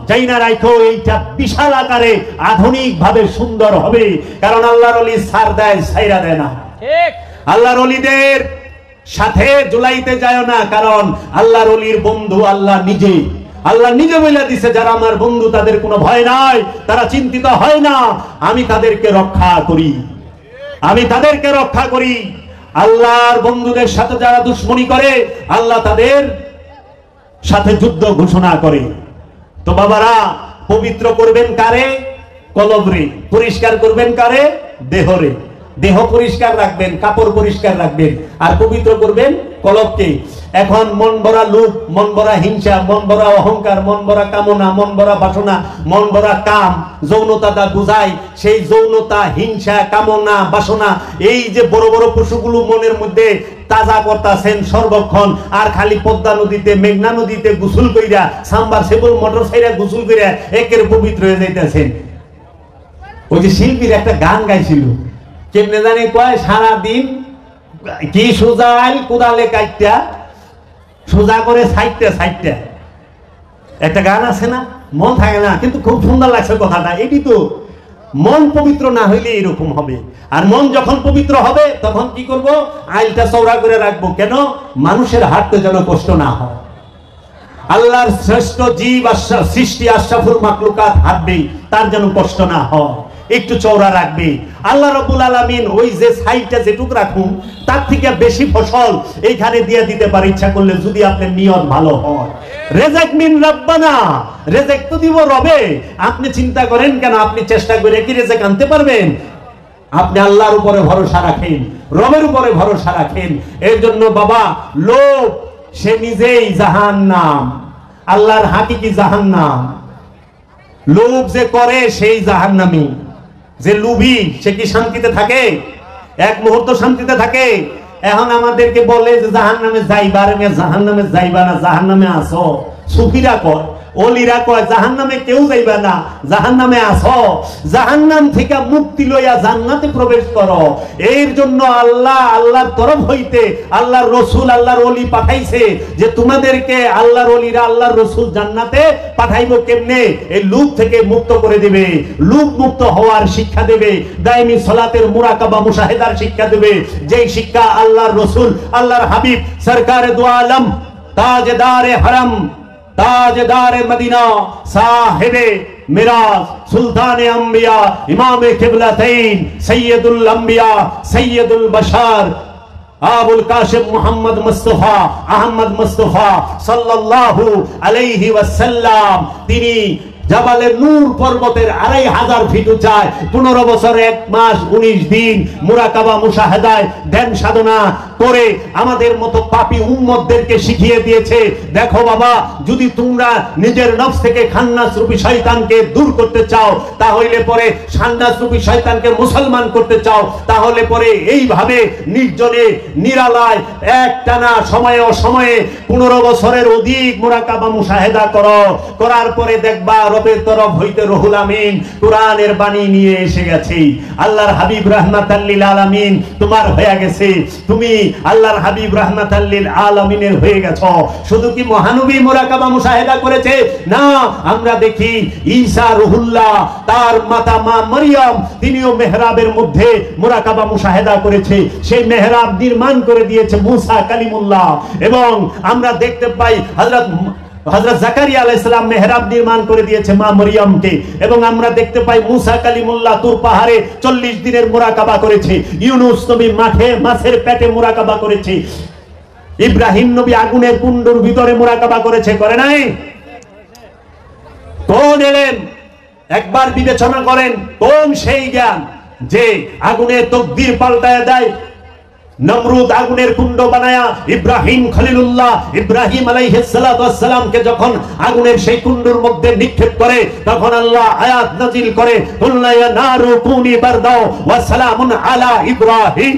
যাইনা রাখো এইটা বিশাল আকারে আধুনিক ভাবে সুন্দর হবে। কারণ আল্লাহর ওলি ছাড় দেয়, ছাইরা দেয় না। ঠিক। আল্লাহর ওলিদের সাথে জুলাইতে যায় না, কারণ আল্লাহর ওলির বন্ধু আল্লাহ নিজে। আল্লাহ নিজে বলে দিছে, যারা আমার বন্ধু তাদের কোনো ভয় নাই, তারা চিন্তিত হয় না, আমি তাদেরকে রক্ষা করি, আমি তাদেরকে রক্ষা করি। আল্লাহর বন্ধুদের সাথে যারা দুশ্মনী করে, আল্লাহ তাদের সাথে যুদ্ধ ঘোষণা করে। তো বাবারা, পবিত্র করবেন কারে? কলবরে। পরিষ্কার করবেন কারে? দেহরে। দেহ পরিষ্কার রাখবেন, কাপড় পরিষ্কার রাখবেন, আর পবিত্র করবেন কলবকে। এখন মন ভরা লোভ, মন ভরা হিংসা, মন ভরা অহংকার, মন ভরা কামনা, মন ভরা বাসনা, মন ভরা কাম, যৌনতা বুঝায়। সেই যৌনতা, হিংসা, কামনা, বাসনা, এই যে বড় বড় পশুগুলো মনের মধ্যে তাজা করতেছেন সর্বক্ষণ, আর খালি পদ্মা নদীতে, মেঘনা নদীতে গোসল কইরা, সাম্বার সেবল মোটর সাইরা গোসল কইরা একের পবিত্র হয়ে যাইতেছেন। ওই যে শিল্পীর একটা গান গাইছিল, কেমনে জানি কয়, সারাদিন কি সোজাইল কোদালে কাইটা, সোজা করে সাইডটা সাইডটা, একটা গান আছে না? মন থাকে না, কিন্তু খুব সুন্দর লাগছে কথাটা। এটি তো মন পবিত্র না হইলে এরকম হবে। আর মন যখন পবিত্র হবে, তখন কি করব? আইলটা চওড়া করে রাখবো। কেন? মানুষের হাঁটতে যেন কষ্ট না হয়। আল্লাহর শ্রেষ্ঠ জীব সৃষ্টি আশরাফুল মাখলুকাত হাঁটবে, তার যেন কষ্ট না হয়। একটু চওড়া রাখবে। আল্লাহ রাব্বুল আলামিন ওই যে সাইডটা যেটুক রাখুন তার থেকে বেশি ফসল এইখানে দিয়ে দিতে পারে ইচ্ছা করলে, যদি আপনার নিয়ত ভালো হয়। রেজাক মিন রাব্বানা, রেজাক তো দিব রবে। আপনি চিন্তা করেন কেন? আপনি চেষ্টা করে কি রেজাক আনতে পারবেন? আপনি আল্লাহর উপরে ভরসা রাখেন, রবের উপরে ভরসা রাখেন। এর জন্য বাবা, লোভ সে নিজেই জাহান্নাম, আল্লাহর হাকিকি জাহান্নাম। লোভ যে করে সেই জাহান্নামী। যে লোভী সে কি শান্তিতে থাকে? এক মুহূর্ত শান্তিতে থাকে? এখন আমাদেরকে বলে যে জাহান্নামে যাইবা, রে জাহান্নামে যাইবা না, জাহান্নামে আসো। সুফিরা কয়, ওলিরা কয় জাহান্নামে কেউ যাইবা না, জাহান্নামে আসো। জাহান্নাম থেকে মুক্তি লইয়া জান্নাতে প্রবেশ করো। এর জন্য আল্লাহর তরফ হইতে আল্লাহর রসুল, আল্লাহর ওলি পাঠাইছে যে তোমাদেরকে আল্লাহর ওলিরা, আল্লাহর রসুল জান্নাতে পাঠাইবো কেমনে? এই লুপ থেকে মুক্ত করে দিবে, লুপ মুক্ত হওয়ার শিক্ষা দেবে, দায়মি সালাতের মুরাকাবা মুশাহিদার শিক্ষা দেবে। যেই শিক্ষা আল্লাহর রসুল, আল্লাহর হাবিব সরকারে দু আলম, তাজদারে হরম, ताजदार मदीना, साहिबे मिराज, सुल्तान अंबिया, इमाम किबलतैन, सैयदुल अंबिया, सैयदुल बशर, आबुल काशिम मोहम्मद मुस्तफा अहमद मुस्तफा सल्लल्लाहु अलैहि वसल्लम, तिनी জাবালে নূর পর্বতের 2500 ফিট উচ্চায় 15 বছর 1 মাস 19 দিন মুরাকাবা মুশাহাদায় ধ্যান সাধনা করে আমাদের মতো পাপী উম্মতদেরকে শিখিয়ে দিয়েছে। দেখো বাবা, যদি তোমরা নিজের নফস থেকে খান্নাস রূপী শয়তানকে দূর করতে চাও, তাহলে পরে খান্নাস রূপী শয়তানকে মুসলমান করতে চাও, তাহলে পরে এইভাবে নির্জনে নিরালায় একটানা সময়ে অসময়ে 15 বছরের অধিক মুরাকাবা মুশাহাদা করো। করার পরে দেখবা রবের তরফ হইতে রুহুল আমিন কোরআনের বাণী নিয়ে এসে গেছে। আল্লাহর হাবিব রাহমাতাল লিল আলামিন তোমার হয়ে গেছে, তুমি আল্লাহর হাবিব রাহমাতাল লিল আলামিনের হয়ে গেছো। শুধু কি মহানবী মুরাকাবা মুশাহাদা করেছে? না, আমরা দেখি ঈসা রুহুল্লাহ, তার মাতা মা মারিয়াম, তিনিও মেহরাবের মধ্যে মুরাকাবা মুশাহাদা করেছে। সেই মেহরাব নির্মাণ করে দিয়েছে মুসা কালিমুল্লাহ। এবং আমরা দেখতে পাই হযরত জাকারিয়া আলাইহিস সালাম মেহরাব নির্মাণ করে দিয়েছে মা মরিয়মকে। এবং আমরা দেখতে পাই মুসা কালিমুল্লাহ তুর পাহাড়ে 40 দিনের মুরাকাবা করেছে। ইউনূস নবী মাঠে মাছের পেটে মুরাকাবা করেছে। ইব্রাহিম নবী আগুনের কুণ্ডুর ভিতরে মুরাকাবা করেছে, করে নাই? কোন এলেন? একবার বিবেচনা করেন, কোন সেই জ্ঞান যে আগুনের তকদির পাল্টায় দেয়? নমরুদ আগুনের কুণ্ড বানায়া ইব্রাহিম খলিলুল্লাহ ইব্রাহিম আলাইহিস সালাতু ওয়াস সালামকে যখন আগুনের সেই কুণ্ডের মধ্যে নিক্ষেপ করে, তখন আল্লাহ আয়াত নাযিল করে, কুল্লা ইয়া নারু কুনি বারদাও ওয়া সালামুন আলা ইব্রাহিম।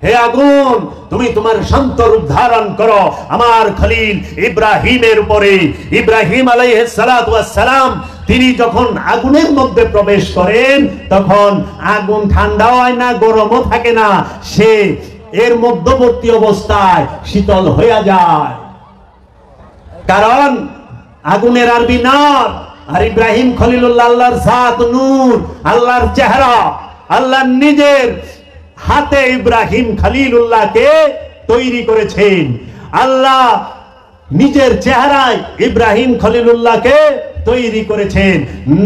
হে আগুন, তুমি তোমার শান্ত রূপ ধারণ করো আমার খলিল ইব্রাহিমের উপরে। ইব্রাহিম আলাইহিস সালাতু ওয়াস সালাম তিনি যখন আগুনের মধ্যে প্রবেশ করেন, তখন আগুন ঠান্ডা হয় না, গরমও থাকে না, সে এর মধ্যবর্তী অবস্থায় শীতল হয়ে যায়। কারণ আগুনের আরবি নার, আর ইব্রাহিম খলিলুল্লাহ আল্লাহর জাত নূর, আল্লাহর চেহারা, আল্লাহর নিজের হাতে ইব্রাহিম খলিলুল্লাহকে তৈরি করেছেন। আল্লাহ নিজের চেহারায় ইব্রাহিম খলিলুল্লাহকে তৈরি করেছেন।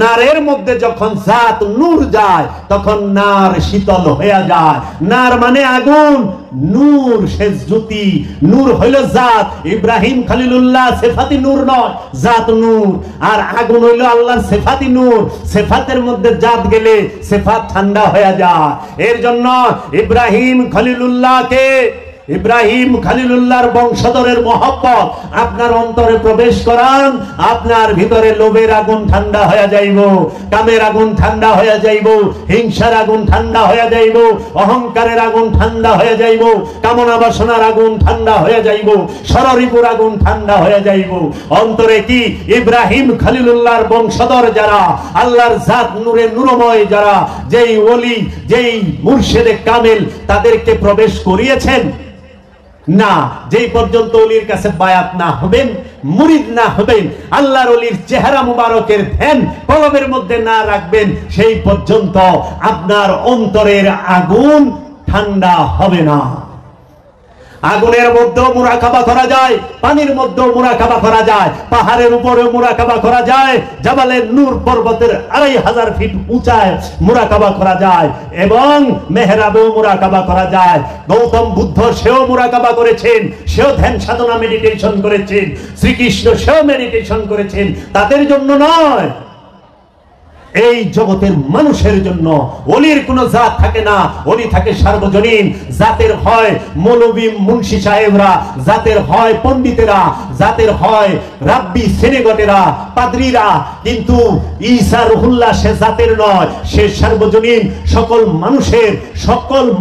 নারের মধ্যে যখন জাত নূর যায়, তখন নার শীতল হয়ে যায়। নার মানে আগুন, নূর সে জ্যোতি, নূর হইল জাত। ইব্রাহিম খলিলুল্লাহ সিফাতি নূর নয়, জাত নূর। আর আগুন হইল আল্লাহর সিফাতি নূর। সিফাতের মধ্যে জাত গেলে সিফাত ঠান্ডা হয়ে যায়। এর জন্য ইব্রাহিম খলিলুল্লাহকে, ইব্রাহিম খলিলুল্লাহর বংশধরের মহব্বত আপনার অন্তরে প্রবেশ করান, আপনার ভিতরে লোভের আগুন ঠান্ডা হয়ে যাইব, কামের আগুন ঠান্ডা হয়ে যাইব, হিংসার আগুন ঠান্ডা হয়ে যাইব, অহংকারের আগুন ঠান্ডা হয়ে যাইব, কামনা বাসনার আগুন ঠান্ডা হয়ে যাইব, সররিপুর আগুন ঠান্ডা হয়ে যাইব। অন্তরে কি ইব্রাহিম খলিলুল্লাহর বংশধর যারা, আল্লাহর জাত নূরে নূরময় যারা, যেই ওলি, যেই মুর্শিদে কামেল, তাদেরকে প্রবেশ করিয়েছেন না। যেই পর্যন্ত ওলির কাছে বায়াত না হবেন, মুরিদ না হবেন, আল্লাহর ওলির চেহারা মুবারকের ধ্যান কলবের মধ্যে না রাখবেন, সেই পর্যন্ত আপনার অন্তরের আগুন ঠান্ডা হবে না। আগুনের মধ্যেও মুরাকাবা করা যায়, পানির মধ্যেও মুরাকাবা করা যায়, পাহাড়ের উপরেও মুরাকাবা করা যায়, জাবালে নূর পর্বতের 2500 ফিট উঁচায় মুরাকাবা করা যায়, এবং মেহরাবেও মুরাকাবা করা যায়। গৌতম বুদ্ধ সেও মুরাকাবা করেছেন, সেও ধ্যান সাধনা মেডিটেশন করেছেন, শ্রীকৃষ্ণ সেও মেডিটেশন করেছেন। তাদের জন্য নয়, এই জগতের মানুষের জন্য। ওলির কোন জাত থাকে না, ওলি থাকে সার্বজনীন। জাতের হয় মৌলবী মুন্সি সাহেবরা, জাতের হয় পণ্ডিতেরা, জাতের হয় রাব্বি সেনেগটেরা, পাদ্রীরা, কিন্তু ঈসা রুহুল্লাহ সে জাতের নয়, সে সার্বজনীন। সকল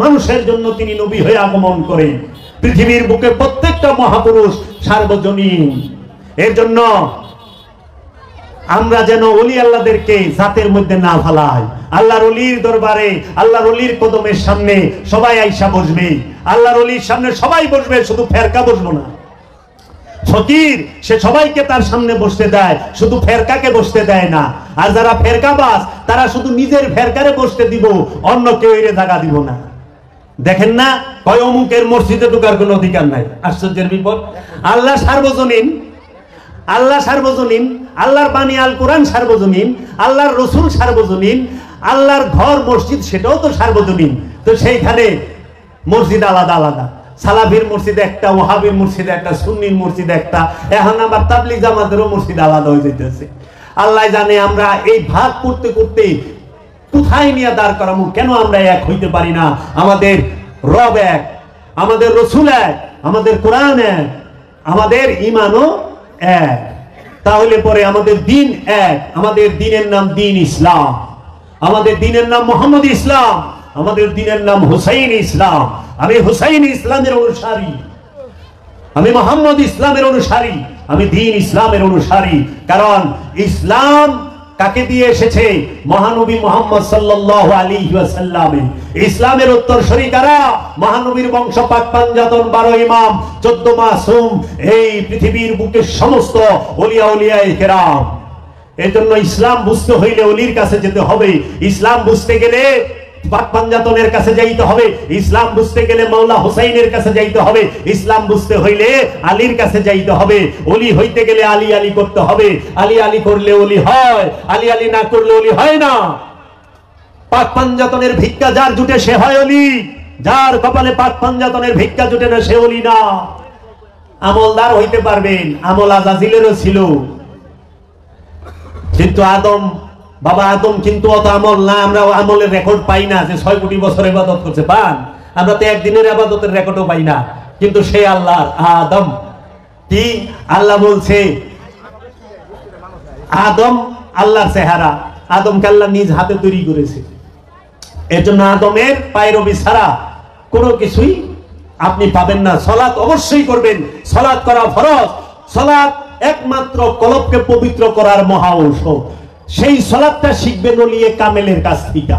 মানুষের জন্য তিনি নবী হয়ে আগমন করেন। পৃথিবীর বুকে প্রত্যেকটা মহাপুরুষ সার্বজনীন। এর জন্য আমরা যেন ওলি আল্লাহদেরকে জাতের মধ্যে না ফেলাই। আল্লাহর ওলির দরবারে, আল্লাহর ওলির কদমের সামনে সবাই আইসা বসবে, আল্লাহর ওলির সামনে সবাই বসবে, শুধু ফেরকা বসবো না। ফকির সে সবাইকে তার সামনে বসতে দেয়, শুধু ফেরকাকে বসতে দেয় না। আর যারা ফেরকাবাজ তারা শুধু নিজের ফেরকারে বসতে দিব, অন্য কেউ এর জায়গা দিব না। দেখেন না, কয় অমুকের মসজিদে ঢোকার কোনো অধিকার নাই। আশ্চর্যের বিপদ। আল্লাহ সার্বজনীন, আল্লাহ সার্বজনীন, আল্লাহর বাণী আল কোরআন সার্বজনীন, আল্লাহর রসুল সার্বজনীন, আল্লাহর ঘর মসজিদ সেটাও তো সার্বজনীন। তো সেইখানে মসজিদ আলাদা আলাদা, সালাফির মসজিদ একটা, ওয়াহাবির মসজিদ একটা, সুন্নির মসজিদ একটা, এখন আবার তাবলিগ জামাতেরও মসজিদ আলাদা হয়ে যেতেছে। আল্লাহ জানে আমরা এই ভাগ করতে করতে কোথায় নিয়ে দাঁড় করাবো। কেন আমরা এক হইতে পারি না? আমাদের রব এক, আমাদের রসুল এক, আমাদের কোরআন এক, আমাদের ঈমানও এক। তাহলে পরে আমাদের দিন এক। আমাদের দিনের নাম দিন ইসলাম, আমাদের দিনের নাম মোহাম্মদ ইসলাম, আমাদের দিনের নাম হুসাইন ইসলাম। আমি হুসাইন ইসলামের অনুসারী, আমি মোহাম্মদ ইসলামের অনুসারী, আমি দিন ইসলামের অনুসারী। কারণ ইসলাম কাকে দিয়ে এসেছে? মহানবী মুহাম্মদ সাল্লাল্লাহু আলাইহি ওয়াসাল্লাম। ইসলামের উত্তরসূরি কারা? মহানবীর বংশ, পাক পাঞ্জাতন, 12 ইমাম, 14 মাসুম, এই পৃথিবীর বুকে সমস্ত ওলিয়া উলিয়ায়ে কেরাম। এজন্য ইসলাম বুঝতে হইলে ওলির কাছে যেতে হবে। ইসলাম বুঝতে গেলে পাক পাঞ্জাতনের কাছে যাইতে হবে। ইসলাম বুঝতে গেলে মাওলা হুসাইনের কাছে যাইতে হবে। ইসলাম বুঝতে হইলে আলীর কাছে যাইতে হবে। ওলি হইতে গেলে আলী আলী করতে হবে। আলী আলী করলে ওলি হয়, আলী আলী না করলে ওলি হয় না। পাক পাঞ্জাতনের ভিক্ষা যার জুটে সে হয় ওলি, যার কপালে পাক পাঞ্জাতনের ভিক্ষা জুটে না সে ওলি না। আমলদার হইতে পারবেন, আমল আজাজিলেরও ছিল, কিন্তু বাবা আদম কিন্তু অত আমল না। আমরা আমলের রেকর্ড পাই না যে 6 কোটি বছর ইবাদত করছে। পান আমরা তো একদিনের ইবাদতের রেকর্ডও পাই না। কিন্তু সে আল্লাহর আদম, কি আল্লাহ বলছে আদম আল্লাহর চেহারা। আদমকে আল্লাহ নিজ হাতে তৈরি করেছে। এর জন্য আদমের পায়রবি ছাড়া কোনো কিছুই আপনি পাবেন না। সালাত অবশ্যই করবেন, সালাত করা ফরজ। সালাত একমাত্র কলবকে পবিত্র করার মহা ঔষধ। সেই সালাতটা শিখবেন ওলিয়ে কামেলের কাছ থেকে।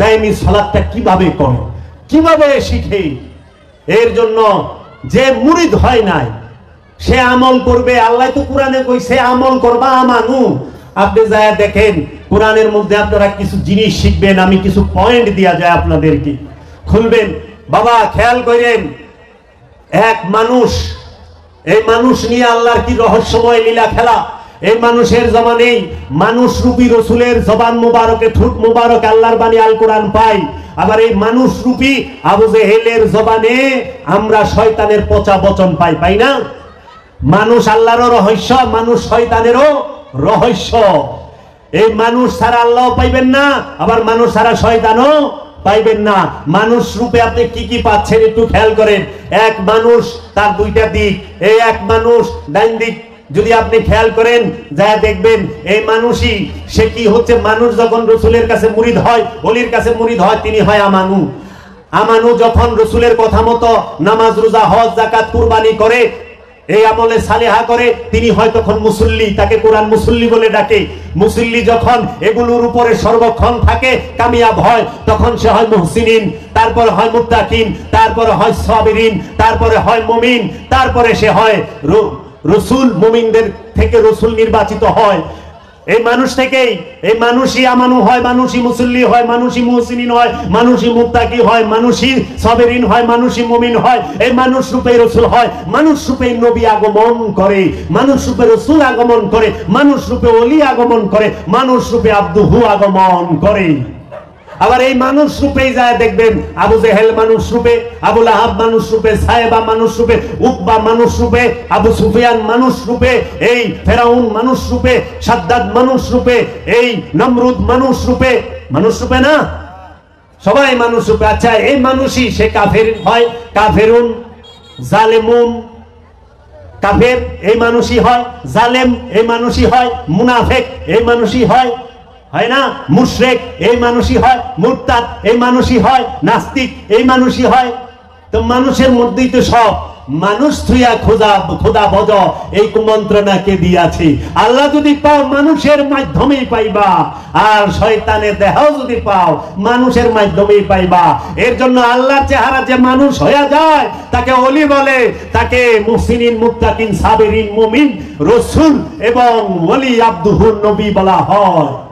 দাইমি সালাতটা কিভাবে করে, কিভাবে শিখে। এর জন্য যে মুরিদ হয় নাই সে আমল করবে। আল্লাহ তো কোরআনে কইছে আমল করবা আমানু। আপনি যায় দেখেন কোরআনের মধ্যে আপনারা কিছু জিনিস শিখবেন। আমি কিছু পয়েন্ট দিয়া যায় আপনাদেরকে, খুলবেন বাবা, খেয়াল করেন। এক মানুষ, এই মানুষ নিয়ে আল্লাহর কি রহস্যময় লীলা খেলা। এই মানুষের জমানেই মানুষ রূপী রসুলের জবান মুবারকে, ঠোঁট মুবারক আল্লাহর বাণী আল কোরআন পাই। আবার এই মানুষ রূপী আবু জেহেলের জবানে আমরা শয়তানের পচা বচন পাই না? মানুষ আল্লাহরও রহস্য, মানুষ শয়তানেরও রহস্য। এই মানুষ ছাড়া আল্লাহ পাইবেন না, আবার মানুষ ছাড়া শয়তানও পাইবেন না। মানুষ রূপে আপনি কি কি পাচ্ছেন একটু খেয়াল করেন। এক মানুষ তার দুইটা দিক। এই এক মানুষ ডাইন দিক যদি আপনি খেয়াল করেন যা দেখবেন এই মানুষই সে কি হচ্ছে। মানুষ যখন রসুলের কাছে মুরিদ হয়, ওলির কাছে মুরিদ হয়, তিনি হয় আমানু। আমানু যখন রসুলের কথা মতো নামাজ, রোজা, হজ, যাকাত, কুরবানি করে, এই আমলে সালেহা করে, তিনি হয় তখন মুসল্লি। তাকে কোরআন মুসল্লি বলে ডাকে। মুসল্লি যখন এগুলোর উপরে সর্বক্ষণ থাকে, কামিয়াব হয়, তখন সে হয় মুহসিনিন, তারপরে হয় মুত্তাকিন, তারপরে হয় সাবিরিন, তারপরে হয় মুমিন, তারপরে সে হয় রসুল। মুমিনদের থেকে রসুল নির্বাচিত হয়। এই মানুষ থেকেই এই মানুষই আমানু হয়, মানুষই মুসল্লি হয়, মানুষই মুহসিনিন হয়, মানুষই মুত্তাকি হয়, মানুষই সাবেরিন হয়, মানুষই মুমিন হয়। এই মানুষ রূপে রাসূল হয়, মানুষ রূপে নবী আগমন করে, মানুষ রূপে রাসূল আগমন করে, মানুষ রূপে ওলি আগমন করে, মানুষ রূপে আব্দুহু আগমন করে। আবার এই মানুষ রূপেই যায় দেখবেন আবু জেহেল মানুষ রূপে, আবু লাহাব মানুষ রূপে, সায়েবা মানুষ রূপে, উকবা মানুষ রূপে, আবু সুফিয়ান মানুষ রূপে, এই ফেরাউন মানুষ রূপে, সাদ্দাদ মানুষ রূপে, এই নমরুদ মানুষ রূপে। মানুষ রূপে না, সবাই মানুষ রূপে। আচ্ছা, এই মানুষই সে কাফের হয়, কাফেরুন, জালেমুন, কাফের এই মানুষই হয়, জালেম এই মানুষই হয়, মুনাফিক এই মানুষই হয়, হয় না? মুশরিক এই মানুষই হয়, মুরতাদ এই মানুষই হয়, নাস্তিক এই মানুষই হয়। তো মানুষের মধ্যেই তো সব মানুষ থুইয়া খোদা বজ এই কুমন্ত্রণাকে দিয়াছে। আল্লাহ যদি পাও মানুষের মাধ্যমেই পাইবা, আর শয়তানের দেহ যদি পাও মানুষের মাধ্যমেই পাইবা। এর জন্য আল্লাহর চেহারা যে মানুষ হয়ে যায় তাকে ওলি বলে, তাকে মুহসিনিন, মুত্তাকিন, সাবিরিন, মুমিন, রাসূল এবং ওলি আব্দুহু নবী বলা হয়।